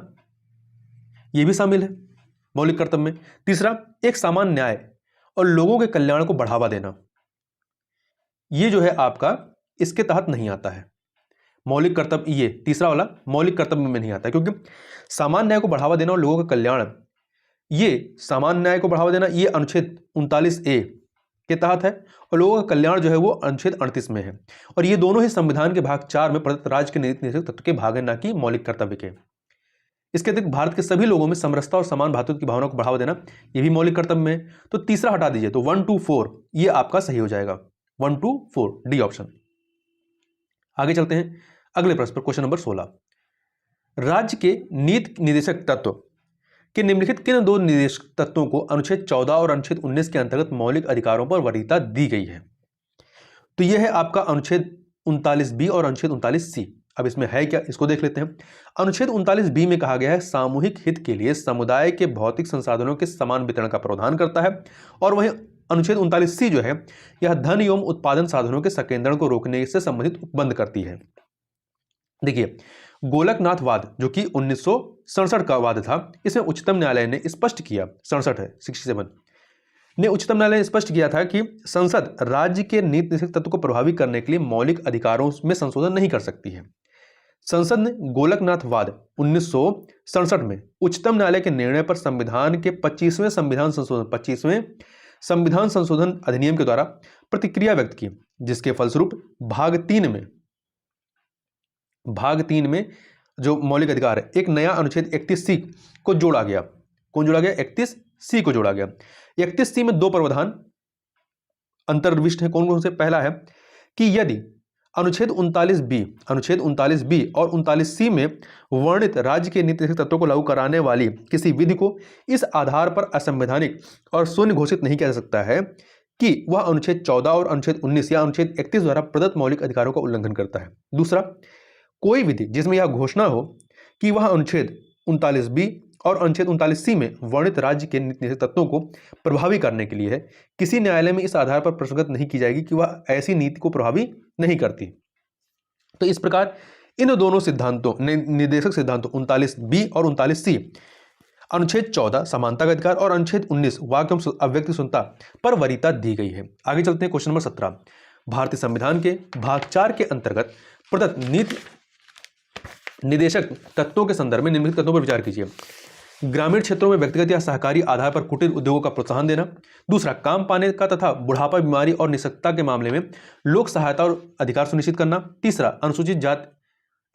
Speaker 1: यह भी शामिल है मौलिक कर्तव्य में। तीसरा, एक सामान्य न्याय और लोगों के कल्याण को बढ़ावा देना, यह जो है आपका इसके तहत नहीं आता है मौलिक कर्तव्य। ये तीसरा वाला मौलिक कर्तव्य में नहीं आता, क्योंकि सामान्य न्याय को बढ़ावा देना और लोगों का कल्याण, ये सामान्य न्याय को बढ़ावा देना ये अनुच्छेद 39A के तहत है, और लोगों का कल्याण जो है वो अनुच्छेद 38 में है। और ये दोनों ही संविधान के भाग 4 में प्रदत्त राज्य के नीति निर्देशक तत्व के भाग हैं, ना कि मौलिक कर्तव्य के। इसके अतिरिक्त भारत के सभी लोगों में समरसता और समान भातृत्व की भावना को बढ़ावा देना, ये भी मौलिक कर्तव्य में है। तो तीसरा हटा दीजिए, तो 1 2 4 ये आपका सही हो जाएगा, 1 2 4 डी ऑप्शन। आगे चलते हैं अगले प्रश्न पर। क्वेश्चन नंबर 16, राज्य के नीति निदेशक तत्व के निम्नलिखित किन दो निदेशक तत्वों को अनुच्छेद 14 और अनुच्छेद 19 के अंतर्गत मौलिक अधिकारों पर वरीयता दी गई है? तो यह है आपका अनुच्छेद 39B और अनुच्छेद 39C। अब इसमें है क्या, इसको देख लेते हैं। अनुच्छेद 39B में कहा गया है, सामूहिक हित के लिए समुदाय के भौतिक संसाधनों के समान वितरण का प्रावधान करता है। और वहीं अनुच्छेद 39C जो है, यह धन एवं उत्पादन साधनों के संकेंद्रण को रोकने से संबंधित उपबंध करती है। देखिए, गोलकनाथ वाद जो कि 1967 का वाद था, इसमें उच्चतम न्यायालय ने स्पष्ट किया, 67 है 67 ने उच्चतम न्यायालय ने स्पष्ट किया था कि संसद राज्य के नीति निदेशक तत्व को प्रभावी करने के लिए मौलिक अधिकारों में संशोधन नहीं कर सकती है। संसद ने गोलकनाथ वाद 1967 में उच्चतम न्यायालय के निर्णय पर संविधान के 25वें संविधान संशोधन अधिनियम के द्वारा प्रतिक्रिया व्यक्त की, जिसके फलस्वरूप भाग 3 में जो मौलिक अधिकार है, एक नया अनुच्छेद 31C को जोड़ा गया। कौन जोड़ा गया? 31C को जोड़ा गया। 31C में दो प्रावधान अंतर्विष्ट है। कौन कौन से? पहला है कि यदि अनुच्छेद 39B और 39C में वर्णित राज्य के नीति तत्वों को लागू कराने वाली किसी विधि को इस आधार पर असंवैधानिक और शून्य घोषित नहीं किया जा सकता है कि वह अनुच्छेद 14 और अनुच्छेद 19 या अनुच्छेद 31 द्वारा प्रदत्त मौलिक अधिकारों का उल्लंघन करता है। दूसरा, कोई विधि जिसमें यह घोषणा हो कि वह अनुच्छेद 39B और अनुच्छेद 39C में वर्णित राज्य के नीति तत्वों को प्रभावी करने के लिए है, किसी न्यायालय में इस आधार पर प्रश्नगत नहीं की जाएगी कि वह ऐसी नीति को प्रभावी नहीं करती। तो इस प्रकार इन दोनों सिद्धांतों, निदेशक सिद्धांतों 39B और 39C अनुच्छेद 14 समानता का अधिकार और अनुच्छेद 19 वाक एवं अव्यक्त सुनता पर वरीयता दी गई है। आगे चलते हैं क्वेश्चन नंबर 17। भारतीय संविधान के भाग 4 के अंतर्गत प्रदत्त नीति निदेशक तत्वों के संदर्भ में निम्नलिखित तत्वों पर विचार कीजिए। ग्रामीण क्षेत्रों में व्यक्तिगत या सहकारी आधार पर कुटीर उद्योगों का प्रोत्साहन देना। दूसरा, काम पाने का तथा बुढ़ापा, बीमारी और निःशक्तता के मामले में लोक सहायता और अधिकार सुनिश्चित करना। तीसरा, अनुसूचित जाति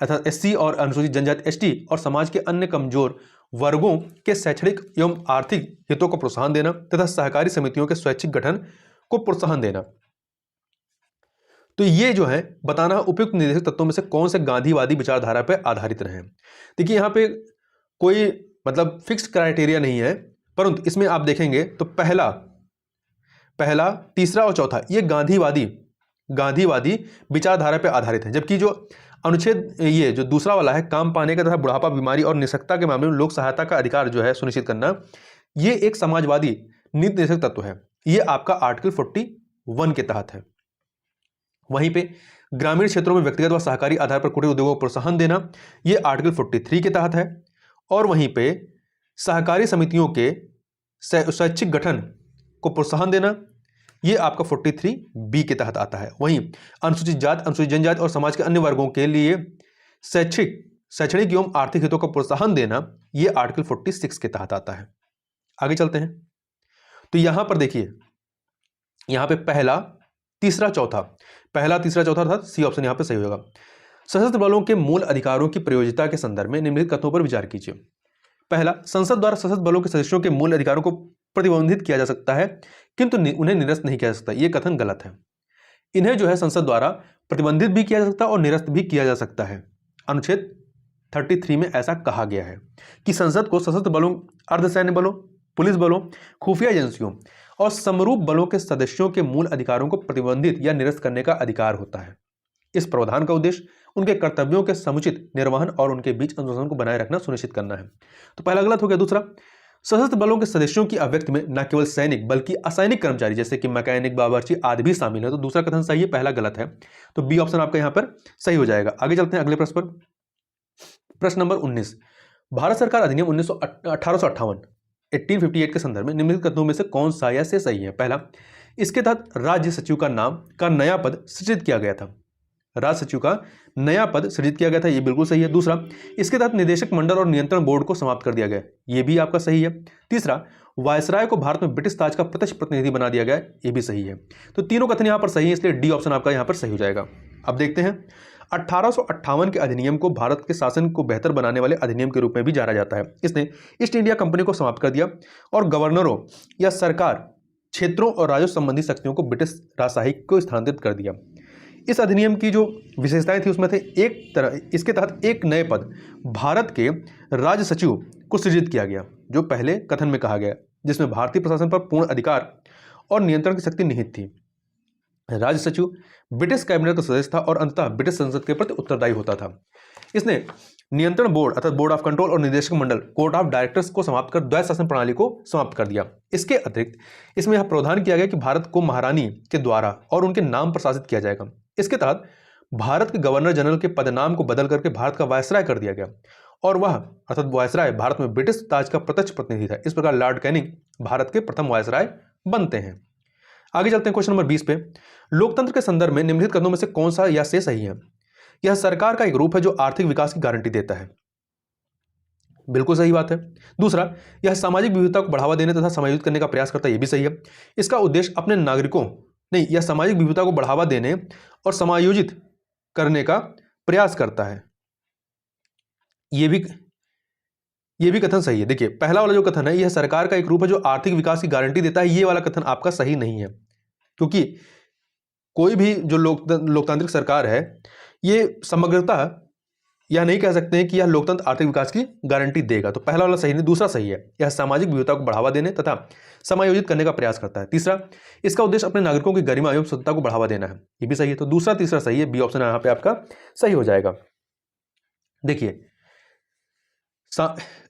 Speaker 1: अर्थात एससी और अनुसूचित जनजाति एसटी और समाज के अन्य कमजोर वर्गों के शैक्षणिक एवं आर्थिक हितों को प्रोत्साहन देना तथा सहकारी समितियों के स्वैच्छिक गठन को प्रोत्साहन देना। तो ये जो है बताना उपयुक्त निदेशक तत्वों में से कौन से गांधीवादी विचारधारा पर आधारित रहे। देखिए यहाँ पे कोई मतलब फिक्स क्राइटेरिया नहीं है, परंतु इसमें आप देखेंगे तो पहला, तीसरा और चौथा ये गांधीवादी विचारधारा पर आधारित है, जबकि जो अनुच्छेद ये जो दूसरा वाला है काम पाने का तथा बुढ़ापा, बीमारी और निःशक्तता के मामले में लोक सहायता का अधिकार जो है सुनिश्चित करना, ये एक समाजवादी नीति निदेशक तत्व है। ये आपका आर्टिकल 41 के तहत है। वहीं पे ग्रामीण क्षेत्रों में व्यक्तिगत व सहकारी आधार पर कुटीर उद्योगों को प्रोत्साहन देना, ये आर्टिकल 43 के तहत है। और वहीं पे सहकारी समितियों के स्वैच्छिक गठन को प्रोत्साहन देना, ये आपका 43B के तहत आता है। वहीं अनुसूचित जाति, अनुसूचित जनजाति और समाज के अन्य वर्गों के लिए शैक्षणिक एवं आर्थिक हितों का प्रोत्साहन देना, ये आर्टिकल 46 के तहत आता है। आगे चलते हैं तो यहां पर देखिए, यहां पे पहला, तीसरा, चौथा अर्थात सी ऑप्शन यहां पे सही होगा। सशस्त्र बलों के मूल अधिकारों की प्रयोज्यता के संदर्भ में निम्नलिखित कथनों पर विचार कीजिए। पहला, संसद द्वारा सशस्त्र बलों के सदस्यों के मूल अधिकारों को प्रतिबंधित किया जा सकता है किंतु उन्हें निरस्त नहीं किया जा सकता। यह कथन गलत है। इन्हें जो है संसद द्वारा प्रतिबंधित भी किया जा सकता है और निरस्त भी किया जा सकता है। अनुच्छेद 33 में ऐसा कहा गया है कि संसद को सशस्त्र बलों, अर्धसैन्य बलों, पुलिस बलों, खुफिया एजेंसियों और समरूप बलों के सदस्यों के मूल अधिकारों को प्रतिबंधित या निरस्त करने का अधिकार होता है। इस प्रावधान का उद्देश्य उनके कर्तव्यों के समुचित निर्वहन और उनके बीच अनुशासन को बनाए रखना सुनिश्चित करना है। तो पहला गलत हो गया। दूसरा, सशस्त्र बलों के सदस्यों की अभिव्यक्ति में न केवल सैनिक बल्कि असैनिक कर्मचारी जैसे कि मैकेनिक, बावर्ची आदि भी शामिल है। तो दूसरा कथन सही है, पहला गलत है। तो बी ऑप्शन आपका यहां पर सही हो जाएगा। आगे चलते हैं अगले प्रश्न पर। प्रश्न नंबर 19, भारत सरकार अधिनियम 1858 के संदर्भ में निम्नलिखित कथनों में से कौन सा या से सही है। पहला, इसके तहत राज्य सचिव का नाम का नया पद सृजित किया गया था। राज्य सचिव का नया पद सृजित किया गया था, ये बिल्कुल सही है। दूसरा, इसके तहत निदेशक मंडल और नियंत्रण बोर्ड को समाप्त कर दिया गया, ये भी आपका सही है। तीसरा, वायसराय को भारत में ब्रिटिश ताज का प्रत्यक्ष प्रतिनिधि बना दिया गया, ये भी सही है। तो तीनों कथन यहां पर सही है, इसलिए डी ऑप्शन आपका यहां पर सही हो जाएगा। अब देखते हैं 1858 के अधिनियम को भारत के शासन को बेहतर बनाने वाले अधिनियम के रूप में भी जाना जाता है। इसने ईस्ट इंडिया कंपनी को समाप्त कर दिया और गवर्नरों या सरकार क्षेत्रों और राज्यों संबंधी शक्तियों को ब्रिटिश राजशाही को स्थानांतरित कर दिया। इस अधिनियम की जो विशेषताएं थी उसमें थे इसके तहत एक नए पद भारत के राज्य सचिव को सृजित किया गया, जो पहले कथन में कहा गया, जिसमें भारतीय प्रशासन पर पूर्ण अधिकार और नियंत्रण की शक्ति निहित थी। राज्य सचिव ब्रिटिश कैबिनेट का सदस्य था और अंततः ब्रिटिश संसद के प्रति उत्तरदायी होता था। इसने नियंत्रण बोर्ड अर्थात बोर्ड ऑफ कंट्रोल और निदेशक मंडल कोर्ट ऑफ डायरेक्टर्स को समाप्त कर द्वैत शासन प्रणाली को समाप्त कर दिया। इसके अतिरिक्त इसमें यह प्रावधान किया गया कि भारत को महारानी के द्वारा और उनके नाम पर शासित किया जाएगा। इसके तहत भारत के गवर्नर जनरल के पदनाम को बदल करके भारत का वायसराय कर दिया गया और वह अर्थात वायसराय भारत में ब्रिटिश ताज का प्रत्यक्ष प्रतिनिधि था। इस प्रकार लॉर्ड कैनिंग भारत के प्रथम वायसराय बनते हैं। आगे चलते हैं क्वेश्चन नंबर 20 पे। लोकतंत्र के संदर्भ में निम्नलिखित कथनों में से कौन सा या से सही है। यह सरकार का एक रूप है जो आर्थिक विकास की गारंटी देता है, बिल्कुल सही बात है। दूसरा, यह सामाजिक विविधता को बढ़ावा देने तथा समायोजित करने का प्रयास करता है, यह भी सही है। इसका उद्देश्य अपने नागरिकों नहीं, यह सामाजिक विविधता को बढ़ावा देने और समायोजित करने का प्रयास करता है, यह भी कथन सही है। देखिए पहला वाला जो कथन है, यह सरकार का एक रूप है जो आर्थिक विकास की गारंटी देता है, ये वाला कथन आपका सही नहीं है, क्योंकि कोई भी जो लोकतांत्रिक सरकार है ये समग्रता यह नहीं कह सकते हैं कि यह लोकतंत्र आर्थिक विकास की गारंटी देगा। तो पहला वाला सही नहीं, दूसरा सही है। यह सामाजिक विविधता को बढ़ावा देने तथा समायोजित करने का प्रयास करता है। तीसरा, इसका उद्देश्य अपने नागरिकों की गरिमा एवं स्वतंत्रता को बढ़ावा देना है, ये भी सही है। तो दूसरा तीसरा सही है, बी ऑप्शन यहाँ पे आपका सही हो जाएगा। देखिए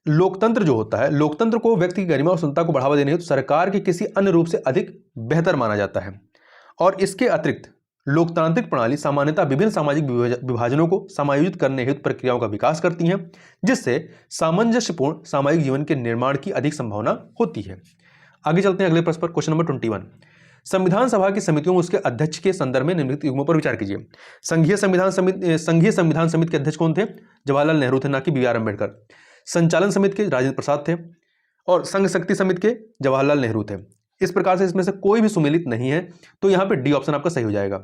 Speaker 1: लोकतंत्र जो होता है, लोकतंत्र को व्यक्ति की गरिमा और स्वतंत्रता को बढ़ावा देने हेतु सरकार के किसी अन्य रूप से अधिक बेहतर माना जाता है और इसके अतिरिक्त लोकतांत्रिक प्रणाली सामान्यतः विभिन्न सामाजिक विभाजनों को समायोजित करने हेतु प्रक्रियाओं का विकास करती हैं, जिससे सामंजस्यपूर्ण सामाजिक जीवन के निर्माण की अधिक संभावना होती है। आगे चलते हैं अगले प्रश्न पर। क्वेश्चन नंबर 21, संविधान सभा की समितियों में उसके अध्यक्ष के संदर्भ में निम्नलिखित युग्मों पर विचार कीजिए। संघीय संविधान समिति के अध्यक्ष कौन थे? जवाहरलाल नेहरू थे, ना कि BR अम्बेडकर। संचालन समिति के राजेंद्र प्रसाद थे और संघ शक्ति समिति के जवाहरलाल नेहरू थे। इस प्रकार से इसमें से कोई भी सुमेलित नहीं है, तो यहां पे डी ऑप्शन आपका सही हो जाएगा।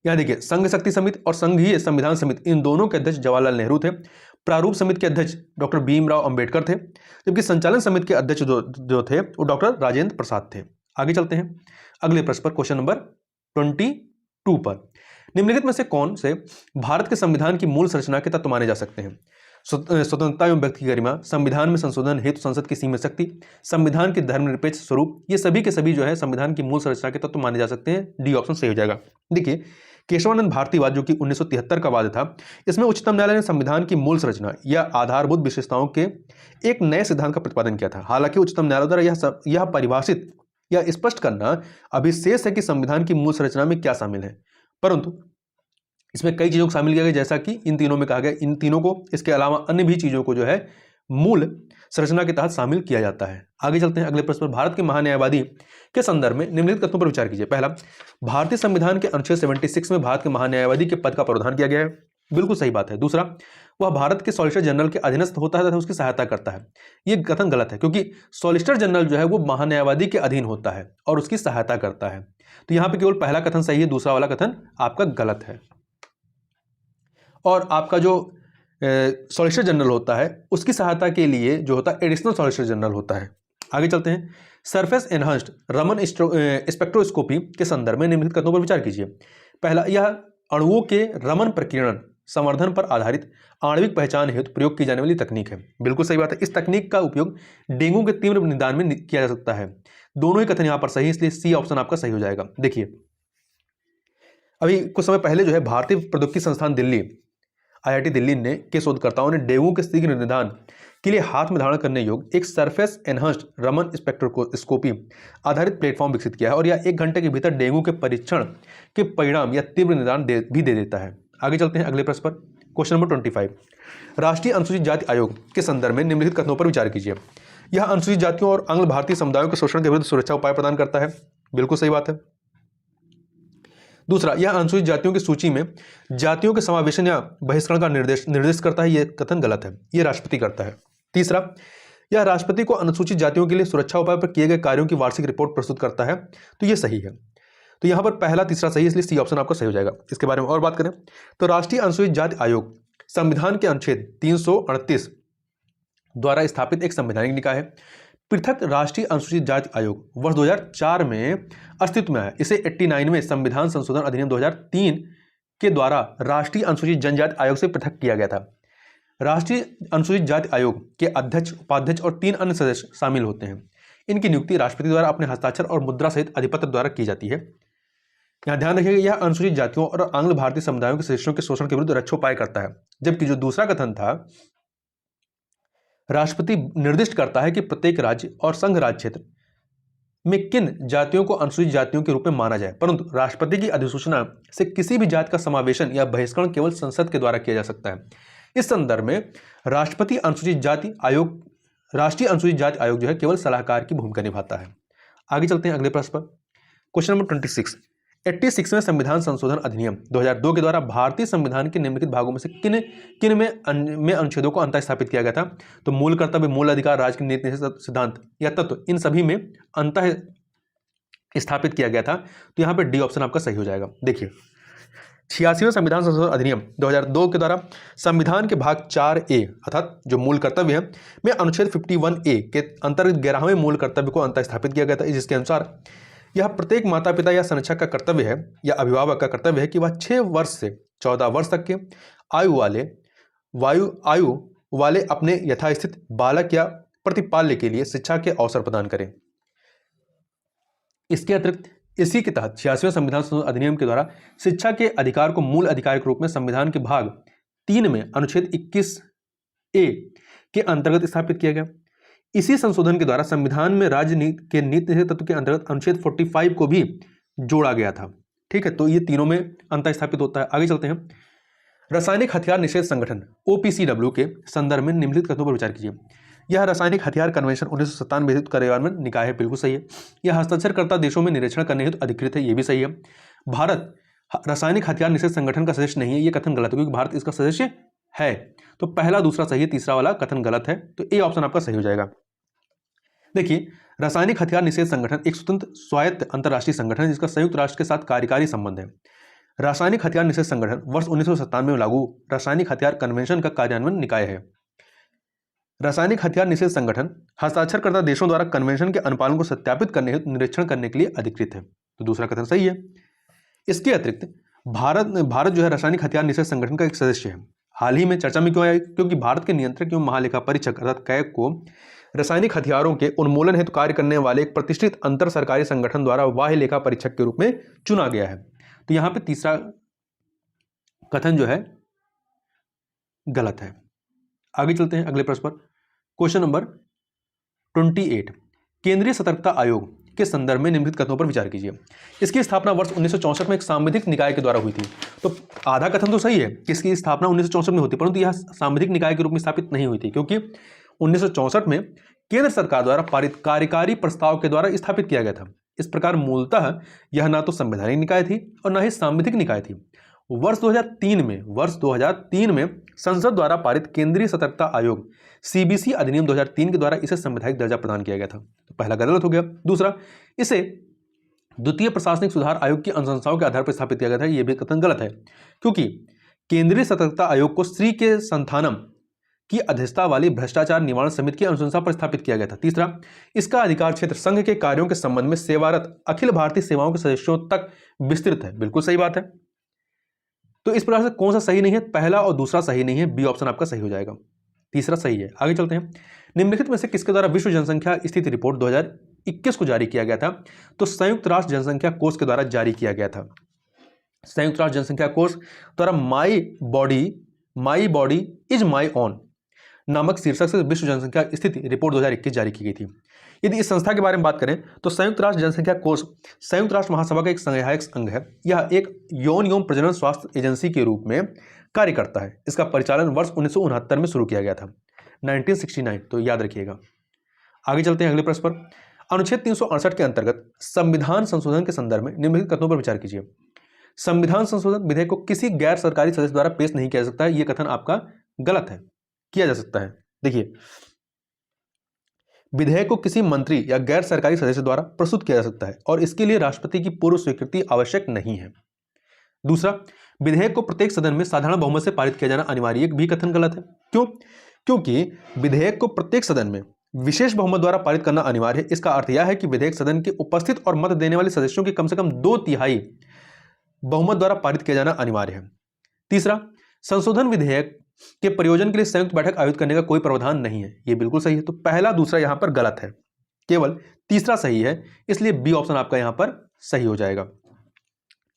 Speaker 1: यहां देखिए, संघ शक्ति समिति और संघीय संविधान समिति इन दोनों के अध्यक्ष जवाहरलाल नेहरू थे। प्रारूप समिति के अध्यक्ष डॉक्टर भीमराव अंबेडकर थे, जबकि संचालन समिति के अध्यक्ष जो थे वो डॉक्टर राजेंद्र प्रसाद थे। आगे चलते हैं अगले प्रश्न पर। क्वेश्चन नंबर 22 पर, निम्नलिखित में से कौन से भारत के संविधान की मूल संरचना के तत्व माने जा सकते हैं? स्वतंत्रता एवं व्यक्ति की गरिमा, संविधान में संशोधन हेतु संसद की सीमित शक्ति, संविधान के धर्मनिरपेक्ष स्वरूप, ये सभी के सभी जो है संविधान की मूल संरचना के तत्व माने जा सकते हैं। डी ऑप्शन सही हो जाएगा। देखिए, केशवानंद भारतीवाद जो कि 1973 का वाद था, इसमें उच्चतम न्यायालय ने संविधान की मूल संरचना या आधारभूत विशेषताओं के एक नए सिद्धांत का प्रतिपादन किया था। हालांकि उच्चतम न्यायालय द्वारा यह परिभाषित या स्पष्ट करना अभी शेष है कि संविधान की मूल संरचना में क्या शामिल है, परंतु इसमें कई चीजों को शामिल किया गया, जैसा कि इन तीनों में कहा गया। इन तीनों को, इसके अलावा अन्य भी चीजों को जो है मूल संरचना के तहत शामिल किया जाता है। आगे चलते हैं अगले प्रश्न पर। भारत के महान्यायवादी के संदर्भ में निम्नलिखित तथ्यों पर विचार कीजिए। पहला, भारतीय संविधान के अनुच्छेद 76 में भारत के महान्यायवादी के पद का प्रावधान किया गया है। बिल्कुल सही बात है। दूसरा, वह भारत के सॉलिसिटर जनरल के अधीनस्थ होता है तथा उसकी सहायता करता है। यह कथन गलत है, क्योंकि सॉलिसिटर जनरल जो है वो महान्यायवादी के अधीन होता है और उसकी सहायता करता है। तो यहां पर केवल पहला कथन सही है, दूसरा वाला कथन आपका गलत है। और आपका जो सॉलिसिटर जनरल होता है उसकी सहायता के लिए जो होता है एडिशनल सॉलिसिटर जनरल होता है। आगे चलते हैं। सरफेस एनहांस्ड रमन स्पेक्ट्रोस्कोपी के संदर्भ में निम्नलिखित कथनों पर विचार कीजिए। पहला, यह अणुओं के रमन प्रकीर्णन संवर्धन पर आधारित आणविक पहचान हेतु प्रयोग की जाने वाली तकनीक है। बिल्कुल सही बात है। इस तकनीक का उपयोग डेंगू के तीव्र निदान में किया जा सकता है। दोनों ही कथन यहां पर सही है, इसलिए सी ऑप्शन आपका सही हो जाएगा। देखिए, अभी कुछ समय पहले जो है भारतीय प्रौद्योगिकी संस्थान दिल्ली IIT दिल्ली ने के शोधकर्ताओं ने डेंगू के शीघ्र निदान के लिए हाथ में धारण करने योग्य एक सरफेस एनहांस्ड रमन स्पेक्ट्रोस्कोपी आधारित प्लेटफॉर्म विकसित किया है, और यह 1 घंटे के भीतर डेंगू के परीक्षण के परिणाम या तीव्र निदान भी दे देता है। आगे चलते हैं अगले प्रश्न पर। क्वेश्चन नंबर 25, राष्ट्रीय अनुसूचित जाति आयोग के संदर्भ में निम्नलिखित कथनों पर विचार कीजिए। यह अनुसूचित जातियों और आंग्ल भारतीय समुदायों के शोषण के विरुद्ध सुरक्षा उपाय प्रदान करता है। बिल्कुल सही बात है। दूसरा, यह अनुसूचित जातियों की सूची में जातियों के समावेशन या बहिष्करण का निर्देश करता है। यह कथन गलत है, यह राष्ट्रपति करता है। तीसरा, यह राष्ट्रपति को अनुसूचित जातियों के लिए सुरक्षा उपाय पर किए गए कार्यों की वार्षिक रिपोर्ट प्रस्तुत करता है। तो यह सही है। तो यहां पर पहला तीसरा सही है, इसलिए सी ऑप्शन आपका सही हो जाएगा। इसके बारे में और बात करें तो राष्ट्रीय अनुसूचित जाति आयोग संविधान के अनुच्छेद 338 द्वारा स्थापित एक संवैधानिक निकाय है। पृथक राष्ट्रीय अनुसूचित जाति आयोग वर्ष 2004 में अस्तित्व में आया। इसे 89 में संविधान संशोधन अधिनियम 2003 के द्वारा राष्ट्रीय अनुसूचित जनजाति आयोग से पृथक किया गया था। राष्ट्रीय अनुसूचित जाति आयोग के अध्यक्ष, उपाध्यक्ष और 3 अन्य सदस्य शामिल होते हैं। इनकी नियुक्ति राष्ट्रपति द्वारा अपने हस्ताक्षर और मुद्रा सहित अधिपत्र द्वारा की जाती है। यहाँ ध्यान रखिएगा, यह अनुसूचित जातियों और आंग्ल भारतीय समुदायों के सदस्यों के शोषण के विरुद्ध रक्षोपाय करता है, जबकि जो दूसरा कथन था, राष्ट्रपति निर्दिष्ट करता है कि प्रत्येक राज्य और संघ राज्य क्षेत्र में किन जातियों को अनुसूचित जातियों के रूप में माना जाए, परंतु राष्ट्रपति की अधिसूचना से किसी भी जाति का समावेशन या बहिष्करण केवल संसद के द्वारा किया जा सकता है। इस संदर्भ में राष्ट्रीय अनुसूचित जाति आयोग जो है केवल सलाहकार की भूमिका निभाता है। आगे चलते हैं अगले प्रश्न पर। क्वेश्चन नंबर 26, 86वें संविधान संशोधन अधिनियम 2002 के द्वारा भारतीय संविधान के निम्नलिखित भागों में से किन में अनुच्छेदों को अंतः स्थापित किया गया था? तो मूल कर्तव्य, मूल अधिकार, राज्य की नीति सिद्धांत या तत्व, इन सभी में अंतः स्थापित किया गया था। तो यहाँ पे डी ऑप्शन आपका सही हो जाएगा। देखिए, 86वें संविधान संशोधन अधिनियम 2002 के द्वारा संविधान के भाग 4A अर्थात जो मूल कर्तव्य है में अनुच्छेद 51A के अंतर्गत 11वें मूल कर्तव्य को अंतः स्थापित किया गया था, जिसके अनुसार यह प्रत्येक माता पिता या संरक्षक का कर्तव्य है या अभिभावक का कर्तव्य है कि वह 6 वर्ष से 14 वर्ष तक के आयु वाले अपने यथास्थित बालक या प्रतिपाल्य के लिए शिक्षा के अवसर प्रदान करें। इसके अतिरिक्त इसी के तहत 86वें संविधान संशोधन अधिनियम के द्वारा शिक्षा के अधिकार को मूल अधिकार के रूप में संविधान के भाग 3 में अनुच्छेद 21A के अंतर्गत स्थापित किया गया। इसी संशोधन के द्वारा संविधान में राज्य के नीति तत्व के अंतर्गत अनुच्छेद 45 को भी जोड़ा गया था। ठीक है, तो ये तीनों में अंतर स्थापित होता है। आगे चलते हैं। रासायनिक हथियार निषेध संगठन OPCW के संदर्भ में निम्नलिखित कथनों पर विचार कीजिए। यह रासायनिक हथियार कन्वेंशन 1997 हेतु कार्यान्वयन निकाय है, बिल्कुल सही है। यह हस्ताक्षरकर्ता देशों में निरीक्षण करने हेतु अधिकृत है, ये भी सही है। भारत रासायनिक हथियार निषेध संगठन का सदस्य नहीं है, ये कथन गलत है, क्योंकि भारत इसका सदस्य है। तो पहला दूसरा सही है, तीसरा वाला कथन गलत है, तो ए ऑप्शन आपका सही हो जाएगा। देखिए, रासायनिक हथियार निषेध संगठन एक स्वतंत्र स्वायत्त अंतर्राष्ट्रीय संगठन है जिसका संयुक्त राष्ट्र के साथ कार्यकारी संबंध है। रासायनिक हथियार निषेध संगठन वर्ष 1997 में लागू रासायनिक हथियार कन्वेंशन का कार्यान्वयन निकाय है। रासायनिक हथियार निषेध संगठन हस्ताक्षरकर्ता देशों द्वारा कन्वेंशन के अनुपालन को सत्यापित करने हेतु निरीक्षण करने के लिए अधिकृत है, तो दूसरा कथन सही है। इसके अतिरिक्त भारत जो है रासायनिक हथियार निषेध संगठन का एक सदस्य है। हाल ही में चर्चा में क्यों आया? क्योंकि भारत के नियंत्रक एवं महालेखा परीक्षक अर्थात कैग को रासायनिक हथियारों के उन्मूलन हेतु कार्य करने वाले एक प्रतिष्ठित अंतर सरकारी संगठन द्वारा बाह्य लेखा परीक्षक के रूप में चुना गया है। तो यहां पे तीसरा कथन जो है गलत है। आगे चलते हैं अगले प्रश्न पर। क्वेश्चन नंबर 28, केंद्रीय सतर्कता आयोग के संदर्भ में निम्नलिखित कथनों पर विचार कीजिए। इसकी स्थापना वर्ष 1964 में एक सांविधिक निकाय के द्वारा हुई थी। तो आधा कथन तो सही है कि इसकी स्थापना 1964 में होती, परंतु यह सांविधिक निकाय के रूप में स्थापित नहीं हुई थी, क्योंकि 1964 में केंद्र सरकार द्वारा पारित कार्यकारी प्रस्ताव के द्वारा स्थापित किया गया था। इस प्रकार मूलतः यह ना तो संवैधानिक निकाय थी और ना ही सांविधिक निकाय थी। वर्ष 2003 में संसद द्वारा पारित केंद्रीय सतर्कता आयोग CBC अधिनियम 2003 के द्वारा इसे संवैधानिक दर्जा प्रदान किया गया था। तो पहला गलत हो गया। दूसरा, इसे द्वितीय प्रशासनिक सुधार आयोग की अनुशंसाओं के आधार पर स्थापित किया गया था, यह भी कथन गलत है, क्योंकि केंद्रीय सतर्कता आयोग को श्री के संथानम की अध्यक्षता वाली भ्रष्टाचार निवारण समिति की अनुशंसा पर स्थापित किया गया था। तीसरा, इसका अधिकार क्षेत्र संघ के कार्यों के संबंध में सेवारत अखिल भारतीय सेवाओं के सदस्यों तक विस्तृत है, बिल्कुल सही बात है। तो इस प्रकार से कौन सा सही नहीं है? पहला और दूसरा सही नहीं है, बी ऑप्शन आपका सही हो जाएगा, तीसरा सही है। आगे चलते हैं। निम्नलिखित में से किसके द्वारा विश्व जनसंख्या स्थिति रिपोर्ट 2021 को जारी किया गया था? तो संयुक्त राष्ट्र जनसंख्या कोष के द्वारा जारी किया गया था। संयुक्त राष्ट्र जनसंख्या कोष द्वारा my body is my own नामक शीर्षक से विश्व जनसंख्या स्थिति रिपोर्ट 2021 जारी की गई थी। यदि इस संस्था के बारे में बात करें तो संयुक्त राष्ट्र जनसंख्या कोष संयुक्त राष्ट्र महासभा का एक सहायक अंग है। यह एक यौन एवं प्रजनन स्वास्थ्य एजेंसी के रूप में कार्य करता है। इसका परिचालन वर्ष 1969 में शुरू किया गया था, 1969, तो याद रखिएगा। आगे चलते हैं अगले प्रश्न पर। अनुच्छेद 368 के अंतर्गत संविधान संशोधन के संदर्भ में निम्नलिखित कथनों पर विचार कीजिए। संविधान संशोधन विधेयक को किसी गैर सरकारी सदस्य द्वारा पेश नहीं किया जा सकता है, यह कथन आपका गलत है। किया जा सकता है। देखिए, विधेयक को किसी मंत्री या गैर सरकारी सदस्य द्वारा प्रस्तुत किया जा सकता है और इसके लिए राष्ट्रपति की पूर्व स्वीकृति आवश्यक नहीं है। दूसरा, विधेयक को प्रत्येक सदन में साधारण बहुमत से पारित किया जाना अनिवार्य, ये भी कथन गलत है। क्यों? क्योंकि विधेयक को प्रत्येक सदन में विशेष बहुमत द्वारा पारित करना अनिवार्य है। इसका अर्थ यह है कि विधेयक सदन के उपस्थित और मत देने वाले सदस्यों की कम से कम 2/3 बहुमत द्वारा पारित किया जाना अनिवार्य है। तीसरा, संशोधन विधेयक के प्रयोजन के लिए संयुक्त बैठक आयोजित करने का कोई प्रावधान नहीं है, यह बिल्कुल सही है। तो पहला दूसरा यहां पर गलत है, केवल तीसरा सही है, इसलिए बी ऑप्शन आपका यहां पर सही हो जाएगा।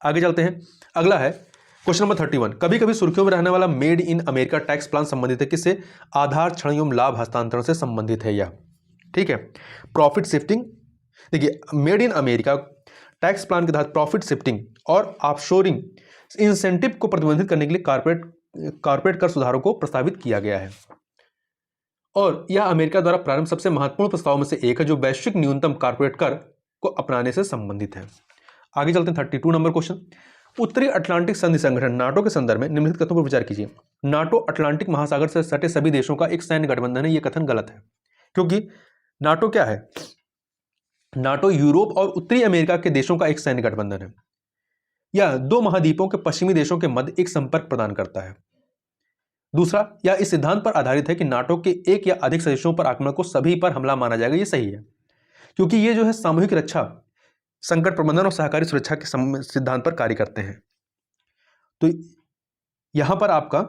Speaker 1: आगे चलते हैं। अगला है क्वेश्चन नंबर 31। कभी कभी सुर्खियों में रहने वाला made in America tax plan संबंधित है किससे? आधार क्षण एवं लाभ हस्तांतरण से संबंधित है यह, ठीक है। प्रॉफिट शिफ्टिंग, देखिए made in America tax plan के तहत प्रॉफिट शिफ्टिंग और ऑफशोरिंग इंसेंटिव को प्रतिबंधित करने के लिए कारपोरेट कर सुधारों को प्रस्तावित किया गया है और यह अमेरिका द्वारा प्रारंभ सबसे महत्वपूर्ण प्रस्तावों में से एक है जो वैश्विक न्यूनतम कारपोरेट कर को अपनाने से संबंधित है। आगे चलते हैं 32 नंबर क्वेश्चन। उत्तरी अटलांटिक संधि संगठन नाटो के संदर्भ में निम्नलिखित कथनों पर विचार कीजिए। नाटो अटलांटिक महासागर से सटे सभी देशों का एक सैन्य गठबंधन है, यह कथन गलत है, क्योंकि नाटो क्या है? नाटो यूरोप और उत्तरी अमेरिका के देशों का एक सैन्य गठबंधन है। यह 2 महाद्वीपों के पश्चिमी देशों के मध्य एक संपर्क प्रदान करता है। दूसरा, यह इस सिद्धांत पर आधारित है कि नाटो के एक या अधिक सदस्यों पर आक्रमण को सभी पर हमला माना जाएगा, यह सही है, क्योंकि ये जो है सामूहिक रक्षा, संकट प्रबंधन और सहकारी सुरक्षा के सिद्धांत पर कार्य करते हैं। तो यहां पर आपका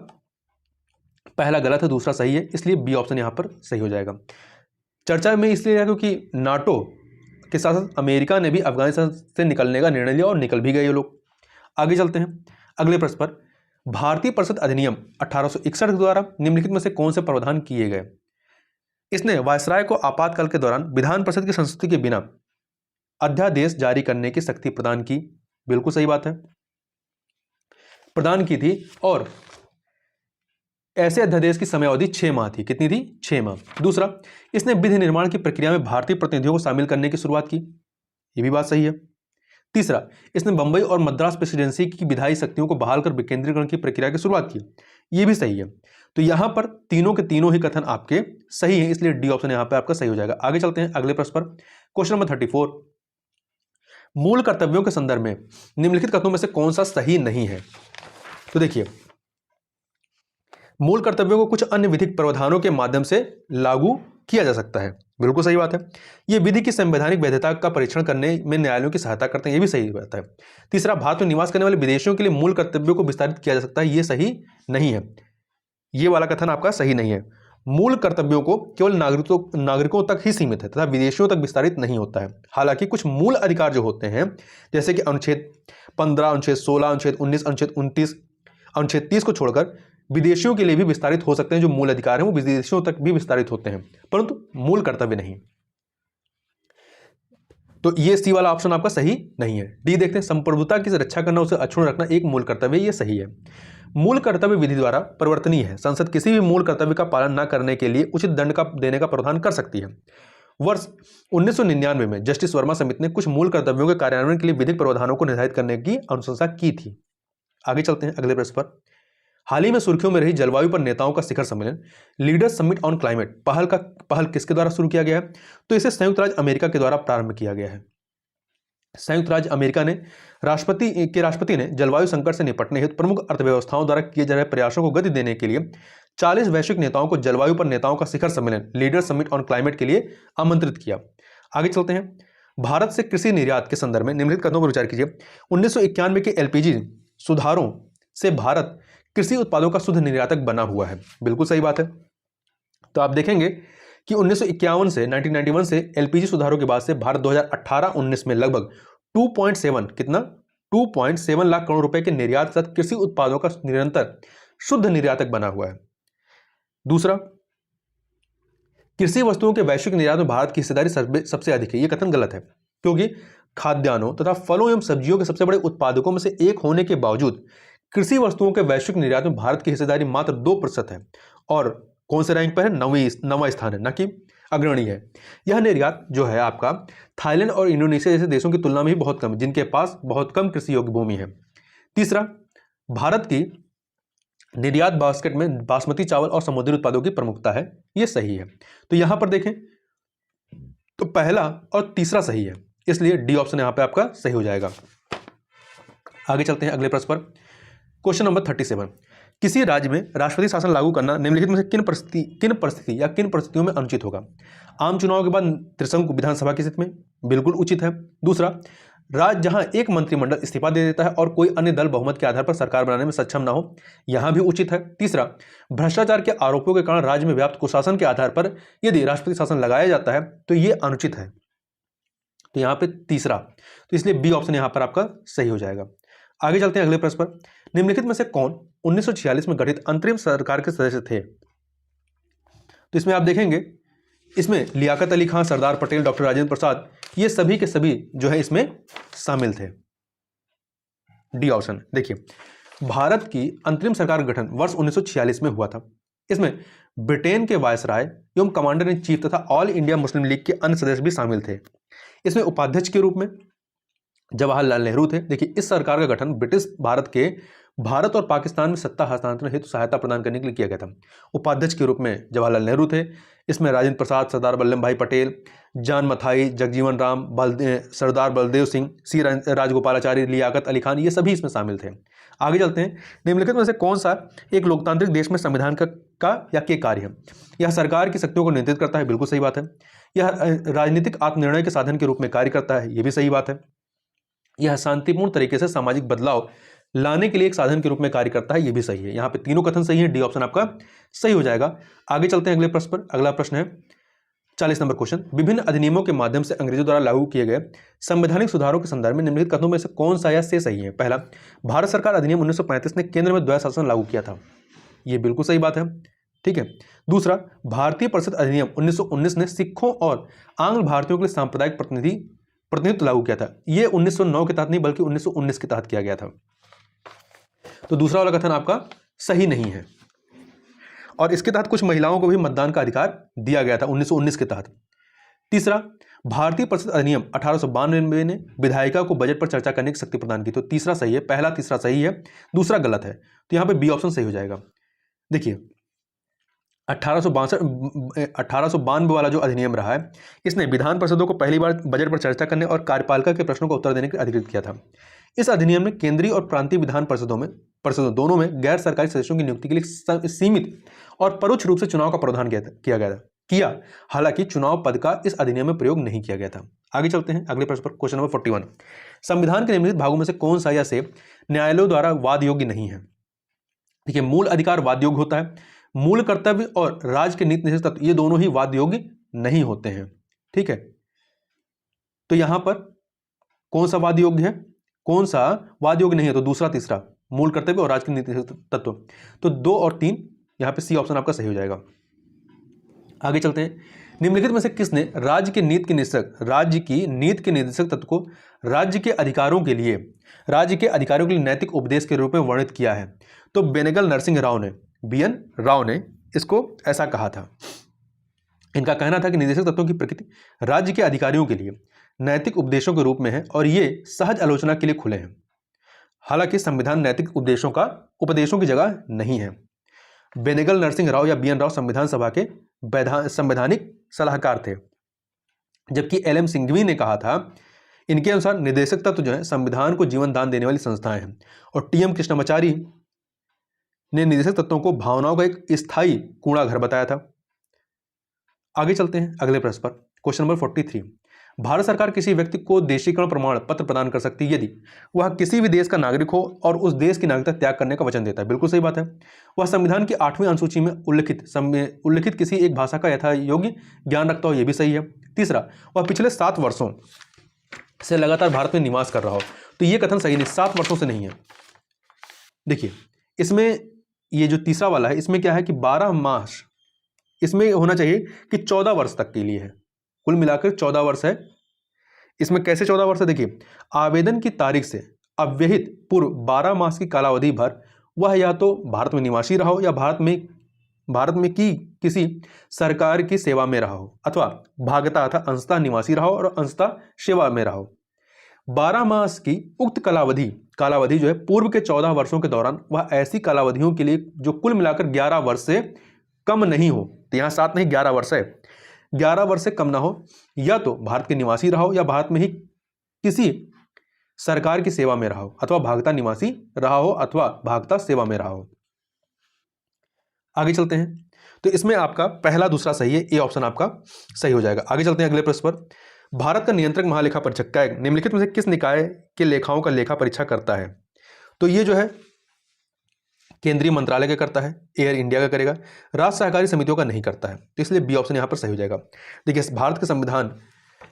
Speaker 1: पहला गलत है, दूसरा सही है, इसलिए बी ऑप्शन यहां पर सही हो जाएगा। चर्चा में इसलिए क्योंकि नाटो के साथ साथ अमेरिका ने भी अफगानिस्तान से निकलने का निर्णय लिया और निकल भी गए ये लोग। आगे चलते हैं अगले प्रश्न पर। भारतीय परिषद अधिनियम 1861 के द्वारा निम्नलिखित में से कौन से प्रावधान किए गए? इसने वायसराय को आपातकाल के दौरान विधान परिषद की संस्तुति के बिना अध्यादेश जारी करने की शक्ति प्रदान की। बिल्कुल सही बात है, प्रदान की थी, और ऐसे अध्यादेश की समयावधि 6 माह थी। कितनी थी? 6 माह। दूसरा, इसने विधि निर्माण की प्रक्रिया में भारतीय प्रतिनिधियों को शामिल करने की शुरुआत की, ये भी बात सही है। तीसरा, इसने बंबई और मद्रास प्रेसिडेंसी की विधायी शक्तियों को बहाल कर विकेंद्रीकरण की प्रक्रिया की शुरुआत की, ये भी सही है। तो यहां पर तीनों के तीनों ही कथन आपके सही हैं, इसलिए डी ऑप्शन यहां पर आपका सही हो जाएगा। आगे चलते हैं अगले प्रश्न पर। क्वेश्चन नंबर 34, मूल कर्तव्यों के संदर्भ में निम्नलिखित कथनों में से कौन सा सही नहीं है? तो देखिए, मूल कर्तव्यों को कुछ अन्य विधिक प्रावधानों के माध्यम से लागू किया जा सकता है, बिल्कुल सही बात है। ये विधि की संवैधानिक वैधता का परीक्षण करने में न्यायालयों की सहायता करते हैं, ये भी सही बात है। तीसरा, भारत में निवास करने वाले विदेशियों के लिए मूल कर्तव्यों को विस्तारित किया जा सकता है, ये सही नहीं है, ये वाला कथन आपका सही नहीं है। मूल कर्तव्यों को केवल नागरिकों तक ही सीमित है तथा विदेशियों तक विस्तारित नहीं होता है। हालांकि कुछ मूल अधिकार जो होते हैं, जैसे कि अनुच्छेद 15, अनुच्छेद 16, अनुच्छेद 19, अनुच्छेद 29, अनुच्छेद 30 को छोड़कर विदेशियों के लिए भी विस्तारित हो सकते हैं। जो मूल अधिकार हैं वो विदेशियों तक भी विस्तारित होते हैं, परंतु मूल कर्तव्य नहीं। तो ये सी वाला ऑप्शन आपका सही नहीं है। डी देखते हैं, संप्रभुता की रक्षा करना, उसे अक्षुण्ण रखना एक मूल कर्तव्य, ये सही है। मूल कर्तव्य विधि द्वारा परिवर्तनीय है। संसद किसी भी मूल कर्तव्य का पालन न करने के लिए उचित दंड का देने का प्रावधान कर सकती है। वर्ष 1999 में जस्टिस वर्मा समिति ने कुछ मूल कर्तव्यों के कार्यान्वयन के लिए विधिक प्रावधानों को निर्धारित करने की अनुशंसा की थी। आगे चलते हैं अगले प्रश्न पर। हाल ही में सुर्खियों में रही जलवायु पर नेताओं का शिखर सम्मेलन लीडर्स समिट ऑन क्लाइमेट पहल किसके द्वारा शुरू किया गया है? तो इसे संयुक्त राज्य अमेरिका के द्वारा प्रारंभ किया गया है। संयुक्त राज्य अमेरिका ने राष्ट्रपति ने जलवायु संकट से निपटने हेतु प्रमुख अर्थव्यवस्थाओं द्वारा किए जा रहे प्रयासों को गति देने के लिए 40 वैश्विक नेताओं को जलवायु पर नेताओं का शिखर सम्मेलन लीडर्स समिट ऑन क्लाइमेट के लिए आमंत्रित किया। आगे चलते हैं। भारत से कृषि निर्यात के संदर्भ में निम्नलिखित कदमों पर विचार कीजिए। 1991 के एलपीजी सुधारों से भारत कृषि उत्पादों का शुद्ध निर्यातक बना हुआ है, बिल्कुल सही बात है। तो आप देखेंगे कि 1951 से 1991 से एलपीजी सुधारों के बाद से भारत 2018-19 में लगभग 2.7 लाख करोड़ रुपए के निर्यात के साथ कृषि उत्पादों का निरंतर शुद्ध निर्यातक बना हुआ है। दूसरा, कृषि वस्तुओं के वैश्विक निर्यात में भारत की हिस्सेदारी सबसे अधिक है, यह कथन गलत है, क्योंकि खाद्यान्नों तथा फलों एवं सब्जियों के सबसे बड़े उत्पादकों में से एक होने के बावजूद कृषि वस्तुओं के वैश्विक निर्यात में भारत की हिस्सेदारी मात्र 2% है, और कौन से रैंक पर है? 9वां स्थान है, न कि अग्रणी है। यह निर्यात जो है आपका थाईलैंड और इंडोनेशिया जैसे देशों की तुलना में भी बहुत कम है, जिनके पास बहुत कम कृषि योग्य भूमि है। तीसरा, भारत की निर्यात बास्केट में बासमती चावल और समुद्री उत्पादों की प्रमुखता है, यह सही है। तो यहां पर देखें तो पहला और तीसरा सही है, इसलिए डी ऑप्शन यहां पर आपका सही हो जाएगा। आगे चलते हैं अगले प्रश्न पर। क्वेश्चन नंबर 37, किसी राज्य में राष्ट्रपति शासन लागू करना निम्नलिखित में से किन परिस्थिति या किन परिस्थितियों में अनुचित होगा? आम चुनाव के बाद त्रिशंकु विधानसभा की स्थिति में, बिल्कुल उचित है। दूसरा, राज्य जहां एक मंत्रिमंडल इस्तीफा दे देता है और कोई अन्य दल बहुमत के आधार पर सरकार बनाने में सक्षम ना हो, यहां भी उचित है। तीसरा, भ्रष्टाचार के आरोपों के कारण राज्य में व्याप्त कुशासन के आधार पर यदि राष्ट्रपति शासन लगाया जाता है तो यह अनुचित है। तो यहां पे तीसरा, तो इसलिए बी ऑप्शन यहां पर आपका सही हो जाएगा। आगे चलते हैं अगले प्रश्न पर। निम्नलिखित में से कौन 1946 में गठित अंतरिम सरकार के सदस्य थे? तो इसमें आप देखेंगे, इसमें लियाकत अली खान, सरदार पटेल, डॉक्टर राजेंद्र प्रसाद, ये सभी के सभी जो है इसमें शामिल थे। डी ऑप्शन देखिए, भारत की अंतरिम सरकार का गठन वर्ष 1946 में हुआ था। इसमें ब्रिटेन के वायसराय एवं कमांडर इन चीफ तथा ऑल इंडिया मुस्लिम लीग के अन्य सदस्य भी शामिल थे। इसमें उपाध्यक्ष के रूप में जवाहरलाल नेहरू थे। देखिए, इस सरकार का गठन ब्रिटिश भारत और पाकिस्तान में सत्ता हस्तांतरण हेतु सहायता प्रदान करने के लिए किया गया था। उपाध्यक्ष के रूप में जवाहरलाल नेहरू थे। इसमें राजेंद्र प्रसाद, सरदार वल्लभ भाई पटेल, जान मथाई, जगजीवन राम, सरदार बलदेव सिंह, सी राजगोपालाचारी, लियाकत अली खान, ये सभी इसमें शामिल थे। आगे चलते हैं। निम्नलिखित में से कौन सा एक लोकतांत्रिक देश में संविधान का या के कार्य है? यह सरकार की शक्तियों को नियंत्रित करता है, बिल्कुल सही बात है। यह राजनीतिक आत्मनिर्णय के साधन के रूप में कार्य करता है, यह भी सही बात है। यह शांतिपूर्ण तरीके से सामाजिक बदलाव लाने के लिए एक साधन के रूप में कार्य करता है, यह भी सही है। यहाँ पे तीनों कथन सही है, डी ऑप्शन आपका सही हो जाएगा। आगे चलते हैं अगले प्रश्न पर। अगला प्रश्न है 40 नंबर क्वेश्चन। विभिन्न अधिनियमों के माध्यम से अंग्रेजों द्वारा लागू किए गए संवैधानिक सुधारों के संदर्भ में निम्नलिखित कथनों में से कौन सा या से सही है? पहला, भारत सरकार अधिनियम 1935 ने केंद्र में द्वैध शासन लागू किया था, यह बिल्कुल सही बात है, ठीक है। दूसरा, भारतीय परिषद अधिनियम 1919 ने सिखों और आंग्ल भारतीयों के लिए सांप्रदायिक प्रतिनिधि प्रतिनिधित्व लागू किया था। ये 1909 के तहत नहीं बल्कि 1919 के तहत किया गया था। तो दूसरा वाला कथन आपका सही नहीं है। और इसके तहत कुछ महिलाओं को भी मतदान का अधिकार दिया गया था 1919 के तहत। तीसरा, भारतीय परिषद अधिनियम 1892 ने विधायिका को बजट पर चर्चा करने की शक्ति प्रदान की। तो तीसरा सही है, पहला तीसरा सही है, दूसरा गलत है। तो यहां पे बी ऑप्शन सही हो जाएगा। देखिए 1892 वाला जो अधिनियम रहा है, इसने विधान परिषदों को पहली बार बजट पर चर्चा करने और कार्यपालिका के प्रश्नों का उत्तर देने के लिए अधिकृत किया था। इस अधिनियम ने केंद्रीय और प्रांतीय विधान परिषदों दोनों में गैर सरकारी सदस्यों की नियुक्ति के लिए सीमित और परोक्ष रूप से चुनाव का प्रावधान किया गया था। हालांकि चुनाव पद का इस अधिनियम में प्रयोग नहीं किया गया था। आगे चलते हैं अगले प्रश्न पर। क्वेश्चन नंबर 41, संविधान के निम्नलिखित भागों में से कौन सा या से न्यायालयों द्वारा वाद योग्य नहीं है? देखिए, मूल अधिकार वाद योग्य होता है, मूल कर्तव्य और राज्य के नीति निषेध तत्व ये दोनों ही वाद योग्य नहीं होते हैं। ठीक है, तो यहां पर कौन सा वाद योग्य है, कौन सा वाद योग्य नहीं है? तो दूसरा तीसरा, मूल कर्तव्य और राज्य के नीति निषेध तत्व। तो 2 और 3 यहां पे सी ऑप्शन आपका सही हो जाएगा। आगे चलते हैं। निम्नलिखित में से किसने राज्य की नीति के निदेशक तत्व को राज्य के अधिकारियों के लिए नैतिक उपदेश के रूप में वर्णित किया है? तो बेनेगल नरसिंह राव ने, BN राव ने इसको ऐसा कहा था। इनका कहना था कि निदेशक तत्वों की प्रकृति राज्य के अधिकारियों के लिए नैतिक उपदेशों के रूप में है और ये सहज आलोचना के लिए खुले हैं। हालांकि संविधान नैतिक उपदेशों की जगह नहीं है। बेनेगल नरसिंह राव या BN राव संविधान सभा के संवैधानिक सलाहकार थे, जबकि LM सिंघवी ने कहा था इनके अनुसार निदेशक तत्व जो है संविधान को जीवन दान देने वाली संस्थाएं हैं। और TM कृष्णमाचारी ने निदेशक तत्वों को भावनाओं का एक स्थायी कूड़ा घर बताया था। आगे चलते हैं अगले प्रश्न पर। क्वेश्चन नंबर 43, भारत सरकार किसी व्यक्ति को देशीकरण प्रमाण पत्र प्रदान कर सकती है यदि वह किसी भी देश का नागरिक हो और उस देश की नागरिकता त्याग करने का वचन देता है। बिल्कुल सही बात है। वह संविधान की 8वीं अनुसूची में उल्लिखित किसी एक भाषा का यथा योग्य ज्ञान रखता हो, यह भी सही है। तीसरा, वह पिछले 7 वर्षों से लगातार भारत में निवास कर रहा हो। तो यह कथन सही नहीं, 7 वर्षों से नहीं है। देखिए इसमें ये जो तीसरा वाला है, इसमें क्या है कि 12 मास, इसमें होना चाहिए कि 14 वर्ष तक के लिए है, कुल मिलाकर 14 वर्ष है। इसमें कैसे 14 वर्ष है? देखिए, आवेदन की तारीख से अव्यहित पूर्व 12 मास की कालावधि भर वह या तो भारत में निवासी रहा हो या भारत में की किसी सरकार की सेवा में रहा हो, अथवा भागता अर्थात अंशतः निवासी रहा हो और अंशतः सेवा में रहा हो। 12 मास की उक्त कालावधि जो है पूर्व के 14 वर्षों के दौरान वह ऐसी कालावधियों के लिए जो कुल मिलाकर 11 वर्ष से कम नहीं हो। तो यहाँ 7 नहीं 11 वर्ष है, 11 वर्ष से कम ना हो, या तो भारत के निवासी रहा हो या भारत में ही किसी सरकार की सेवा में रहा हो, अथवा भागता निवासी रहा हो अथवा भागता सेवा में रहा हो। आगे चलते हैं। तो इसमें आपका पहला दूसरा सही है, ए ऑप्शन आपका सही हो जाएगा। आगे चलते हैं अगले प्रश्न पर। भारत का नियंत्रक महालेखा परीक्षक कैग निम्नलिखित में से किस निकाय के लेखाओं का लेखा परीक्षा करता है? तो ये जो है केंद्रीय मंत्रालय का करता है, एयर इंडिया का करेगा, राज्य सहकारी समितियों का नहीं करता है। तो इसलिए बी ऑप्शन यहां पर सही हो जाएगा। देखिए, भारत के संविधान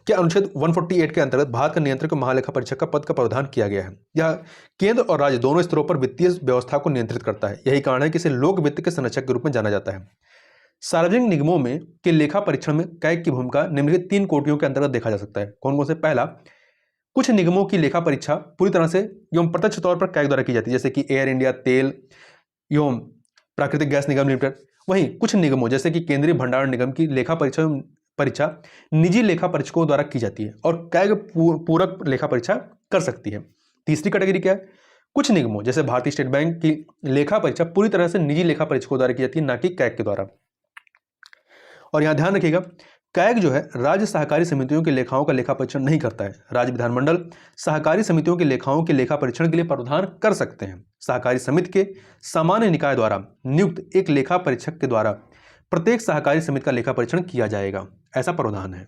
Speaker 1: के अनुच्छेद 148 के अंतर्गत भारत का नियंत्रक महालेखा परीक्षक का पद का प्रावधान किया गया है। यह केंद्र और राज्य दोनों स्तरों पर वित्तीय व्यवस्था को नियंत्रित करता है। यही कारण है कि इसे लोक वित्त के संरक्षक के रूप में जाना जाता है। सार्वजनिक निगमों में के लेखा परीक्षण में कैग की भूमिका निम्नलिखित 3 कोटियों के अंतर्गत देखा जा सकता है। कौन कौन से? पहला, कुछ निगमों की लेखा परीक्षा पूरी तरह से एवं प्रत्यक्ष तौर पर कैग द्वारा की जाती है, जैसे कि एयर इंडिया, तेल एवं प्राकृतिक गैस निगम लिमिटेड। वहीं कुछ निगमों जैसे कि केंद्रीय भंडारण निगम की लेखा परीक्षा निजी लेखा परीक्षकों द्वारा की जाती है और कैग पूरक लेखा परीक्षा कर सकती है। तीसरी कैटेगरी क्या है? कुछ निगमों जैसे भारतीय स्टेट बैंक की लेखा परीक्षा पूरी तरह से निजी लेखा परीक्षकों द्वारा की जाती है, ना कि कैग के द्वारा। और यहां ध्यान रखिएगा, कैग जो है राज्य सहकारी समितियों के लेखाओं का लेखा परीक्षण नहीं करता है। राज्य विधानमंडल सहकारी समितियों के लेखाओं के लेखा परीक्षण के लिए प्रावधान कर सकते हैं। सहकारी समिति के सामान्य निकाय द्वारा नियुक्त एक लेखा परीक्षक के द्वारा प्रत्येक सहकारी समिति का लेखा परीक्षण किया जाएगा, ऐसा प्रावधान है।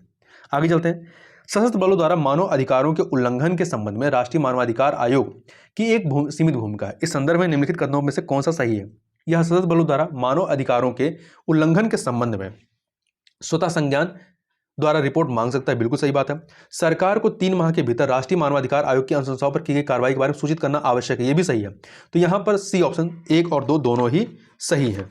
Speaker 1: आगे चलते हैं। सशस्त्र बलों द्वारा मानव अधिकारों के उल्लंघन के संबंध में राष्ट्रीय मानवाधिकार आयोग की एक सीमित भूमिका है। इस संदर्भ में निम्नलिखित कथनों में से कौन सा सही है? यह सशस्त्र बलों द्वारा मानव अधिकारों के उल्लंघन के संबंध में स्वतः संज्ञान द्वारा रिपोर्ट मांग सकता है। बिल्कुल सही बात है। सरकार को 3 माह के भीतर राष्ट्रीय मानवाधिकार आयोग की अनुशंसाओं पर की गई कार्रवाई के बारे में सूचित करना आवश्यक है, यह भी सही है। तो यहां पर सी ऑप्शन 1 और 2 दोनों ही सही है।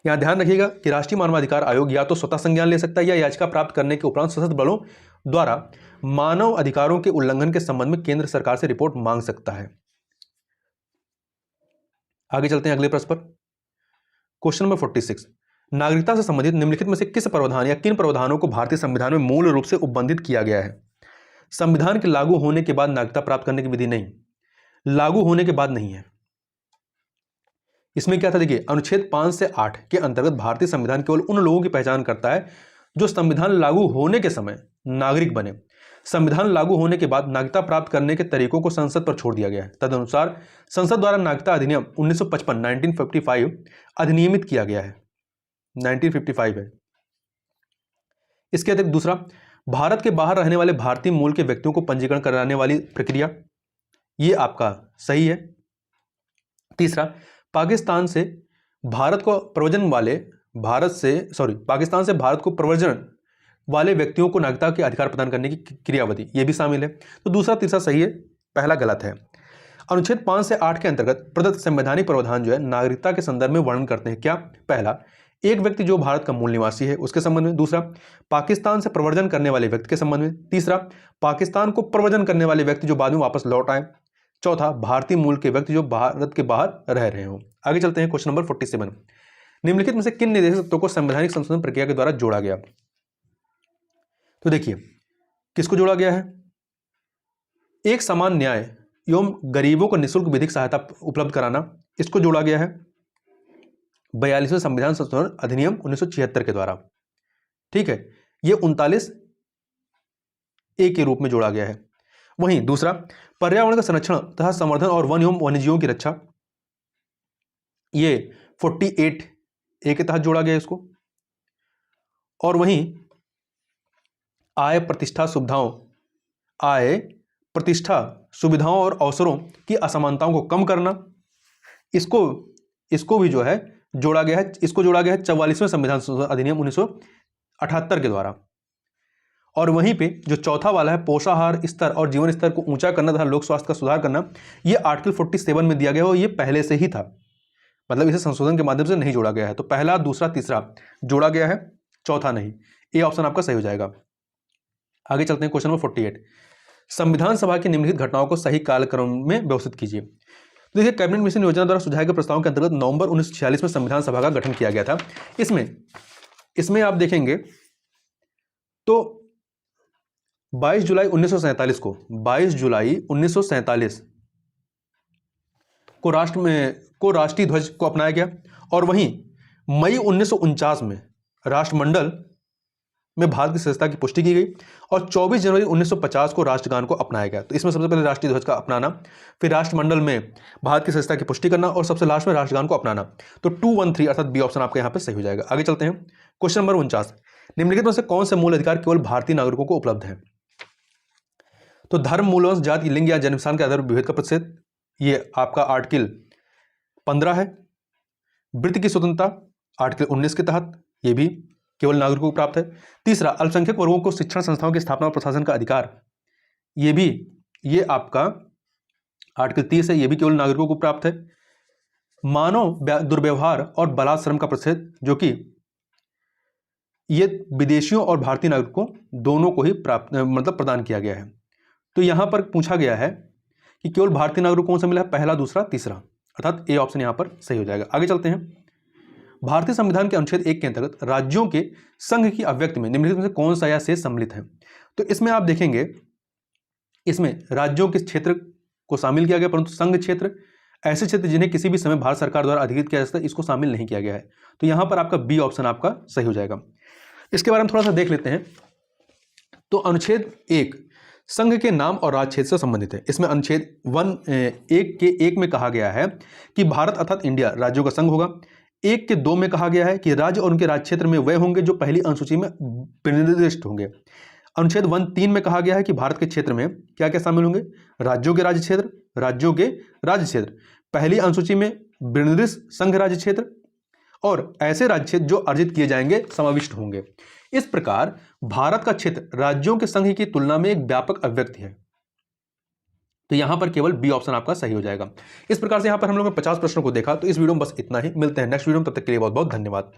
Speaker 1: यहां ध्यान रखिएगा कि राष्ट्रीय मानवाधिकार आयोग या तो स्वतः संज्ञान ले सकता है या याचिका प्राप्त करने के उपरांत सशस्त्र बलों द्वारा मानव अधिकारों के उल्लंघन के संबंध में केंद्र सरकार से रिपोर्ट मांग सकता है? आगे चलते हैं अगले प्रश्न पर। क्वेश्चन नंबर 46, नागरिकता से संबंधित निम्नलिखित में से किस प्रावधान या किन प्रावधानों को भारतीय संविधान में मूल रूप से उपबंधित किया गया है? संविधान के लागू होने के बाद नागरिकता प्राप्त करने की विधि नहीं, लागू होने के बाद नहीं है। इसमें क्या था, देखिए अनुच्छेद 5 से 8 के अंतर्गत भारतीय संविधान केवल उन लोगों की पहचान करता है जो संविधान लागू होने के समय नागरिक बने। संविधान लागू होने के बाद नागरिकता प्राप्त करने के तरीकों को संसद पर छोड़ दिया गया है। तदनुसार संसद द्वारा नागरिकता अधिनियम 1955 1955 अधिनियमित किया गया है, 1955 है। इसके अतिरिक्त दूसरा, भारत के बाहर रहने वाले भारतीय मूल के व्यक्तियों को पंजीकरण कराने वाली प्रक्रिया, ये आपका सही है। तीसरा, पाकिस्तान से भारत को प्रव्रजन वाले व्यक्तियों को नागरिकता के अधिकार प्रदान करने की क्रियाविधि, यह भी शामिल है। तो दूसरा तीसरा सही है, पहला गलत है। अनुच्छेद 5 से 8 के अंतर्गत प्रदत्त संवैधानिक प्रावधान जो है नागरिकता के संदर्भ में वर्णन करते हैं। क्या? पहला, एक व्यक्ति जो भारत का मूल निवासी है उसके संबंध में। दूसरा, पाकिस्तान से प्रव्रजन करने वाले व्यक्ति के संबंध में। तीसरा, पाकिस्तान को प्रव्रजन करने वाले व्यक्ति जो बाद में वापस लौट आए। चौथा, भारतीय मूल के व्यक्ति जो भारत के बाहर रह रहे हो। आगे चलते हैं क्वेश्चन नंबर 47, निम्नलिखित में से किन निर्देशक तत्वों को संवैधानिक संशोधन प्रक्रिया के द्वारा जोड़ा गया? तो देखिए किसको जोड़ा गया है, एक समान न्याय एवं गरीबों को निःशुल्क विधिक सहायता उपलब्ध कराना, इसको जोड़ा गया है 42वें संविधान संशोधन अधिनियम 1976 के द्वारा। ठीक है, यह 39A के रूप में जोड़ा गया है। वहीं दूसरा, पर्यावरण का संरक्षण तथा संवर्धन और वन एवं वन्यजीवों की रक्षा, ये 48A के तहत जोड़ा गया है इसको। और वहीं आय प्रतिष्ठा सुविधाओं और अवसरों की असमानताओं को कम करना, इसको भी जो है जोड़ा गया है। इसको जोड़ा गया है 44वें संविधान संशोधन अधिनियम 1978 के द्वारा। और वहीं पे जो चौथा वाला है, पोषाहार स्तर और जीवन स्तर को ऊंचा करना तथा लोक स्वास्थ्य का सुधार करना, ये आर्टिकल 47 में दिया गया है और ये पहले से ही था, मतलब इसे संशोधन के माध्यम से नहीं जोड़ा गया है। तो पहला, दूसरा, तीसरा जोड़ा गया है, चौथा नहीं। ये ऑप्शन आपका सही हो जाएगा। आगे चलते हैं क्वेश्चन नंबर 48, संविधान सभा की निम्नलिखित घटनाओं को सही कालक्रम में व्यवस्थित कीजिए। तो देखिए, कैबिनेट मिशन योजना द्वारा सुझाए गए प्रस्तावों के अंतर्गत नवंबर 1946 में संविधान सभा का गठन किया गया था। इसमें आप देखेंगे तो 22 जुलाई 1947 को राष्ट्रीय ध्वज को अपनाया गया। और वहीं मई 1949 में राष्ट्रमंडल में भारत की सदस्यता की पुष्टि की गई और 24 जनवरी 1950 को राष्ट्रगान को अपनाया गया। तो इसमें सबसे पहले राष्ट्रीय ध्वज का अपनाना, फिर राष्ट्रमंडल में भारत की सदस्यता की पुष्टि करना और सबसे लास्ट में राष्ट्रगान को अपनाना। तो 213 अर्थात बी ऑप्शन आपका यहाँ पे सही हो जाएगा। आगे चलते हैं क्वेश्चन नंबर 49, निम्नलिखित में से कौन से मूल अधिकार केवल भारतीय नागरिकों को उपलब्ध है? तो धर्म, मूलवंश, जाति, लिंग या जन्म स्थान के आधार पर विभेद का प्रतिषेध, ये आपका आर्टिकल 15 है। वृत्ति की स्वतंत्रता आर्टिकल 19 के तहत, ये भी केवल नागरिकों को प्राप्त है। तीसरा, अल्पसंख्यक वर्गों को शिक्षण संस्थाओं की स्थापना और प्रशासन का अधिकार, ये आपका आर्टिकल 30 है, ये भी केवल नागरिकों को प्राप्त है। मानव दुर्व्यवहार और बलात्श्रम का प्रतिषेध, जो कि ये विदेशियों और भारतीय नागरिकों दोनों को ही प्रदान किया गया है। तो यहां पर पूछा गया है कि केवल भारतीय नागरिकों कौन सा मिला है, पहला, दूसरा, तीसरा, अर्थात ए ऑप्शन यहां पर सही हो जाएगा। आगे चलते हैं, भारतीय संविधान के अनुच्छेद 1 के अंतर्गत राज्यों के संघ की अभिव्यक्ति में निम्नलिखित में से कौन सा या शेष सम्मिलित है? तो इसमें आप देखेंगे, इसमें राज्यों के क्षेत्र को शामिल किया गया, परंतु संघ क्षेत्र, ऐसे क्षेत्र जिन्हें किसी भी समय भारत सरकार द्वारा अधिकृत किया जा सकता है, इसको शामिल नहीं किया गया है। तो यहां पर आपका बी ऑप्शन आपका सही हो जाएगा। इसके बारे में थोड़ा सा देख लेते हैं। तो अनुच्छेद 1 संघ के नाम और राज्य क्षेत्र से संबंधित है। इसमें अनुच्छेद 1 में कहा गया है कि भारत अर्थात इंडिया राज्यों का संघ होगा। 1 के 2 में कहा गया है कि राज्य और उनके राज्य क्षेत्र में वे होंगे जो पहली अनुसूची में निर्दिष्ट होंगे। अनुच्छेद 3 में कहा गया है कि भारत के क्षेत्र में क्या क्या शामिल होंगे, राज्यों के राज्य क्षेत्र, पहली अनुसूची में विनिर्दिष्ट संघ राज्य क्षेत्र और ऐसे राज्य क्षेत्र जो अर्जित किए जाएंगे समाविष्ट होंगे। इस प्रकार भारत का क्षेत्र राज्यों के संघ की तुलना में एक व्यापक अभिव्यक्ति है। तो यहां पर केवल बी ऑप्शन आपका सही हो जाएगा। इस प्रकार से यहां पर हम लोगों ने 50 प्रश्नों को देखा। तो इस वीडियो में बस इतना ही, मिलते हैं नेक्स्ट वीडियो में, तब तक के लिए बहुत बहुत धन्यवाद।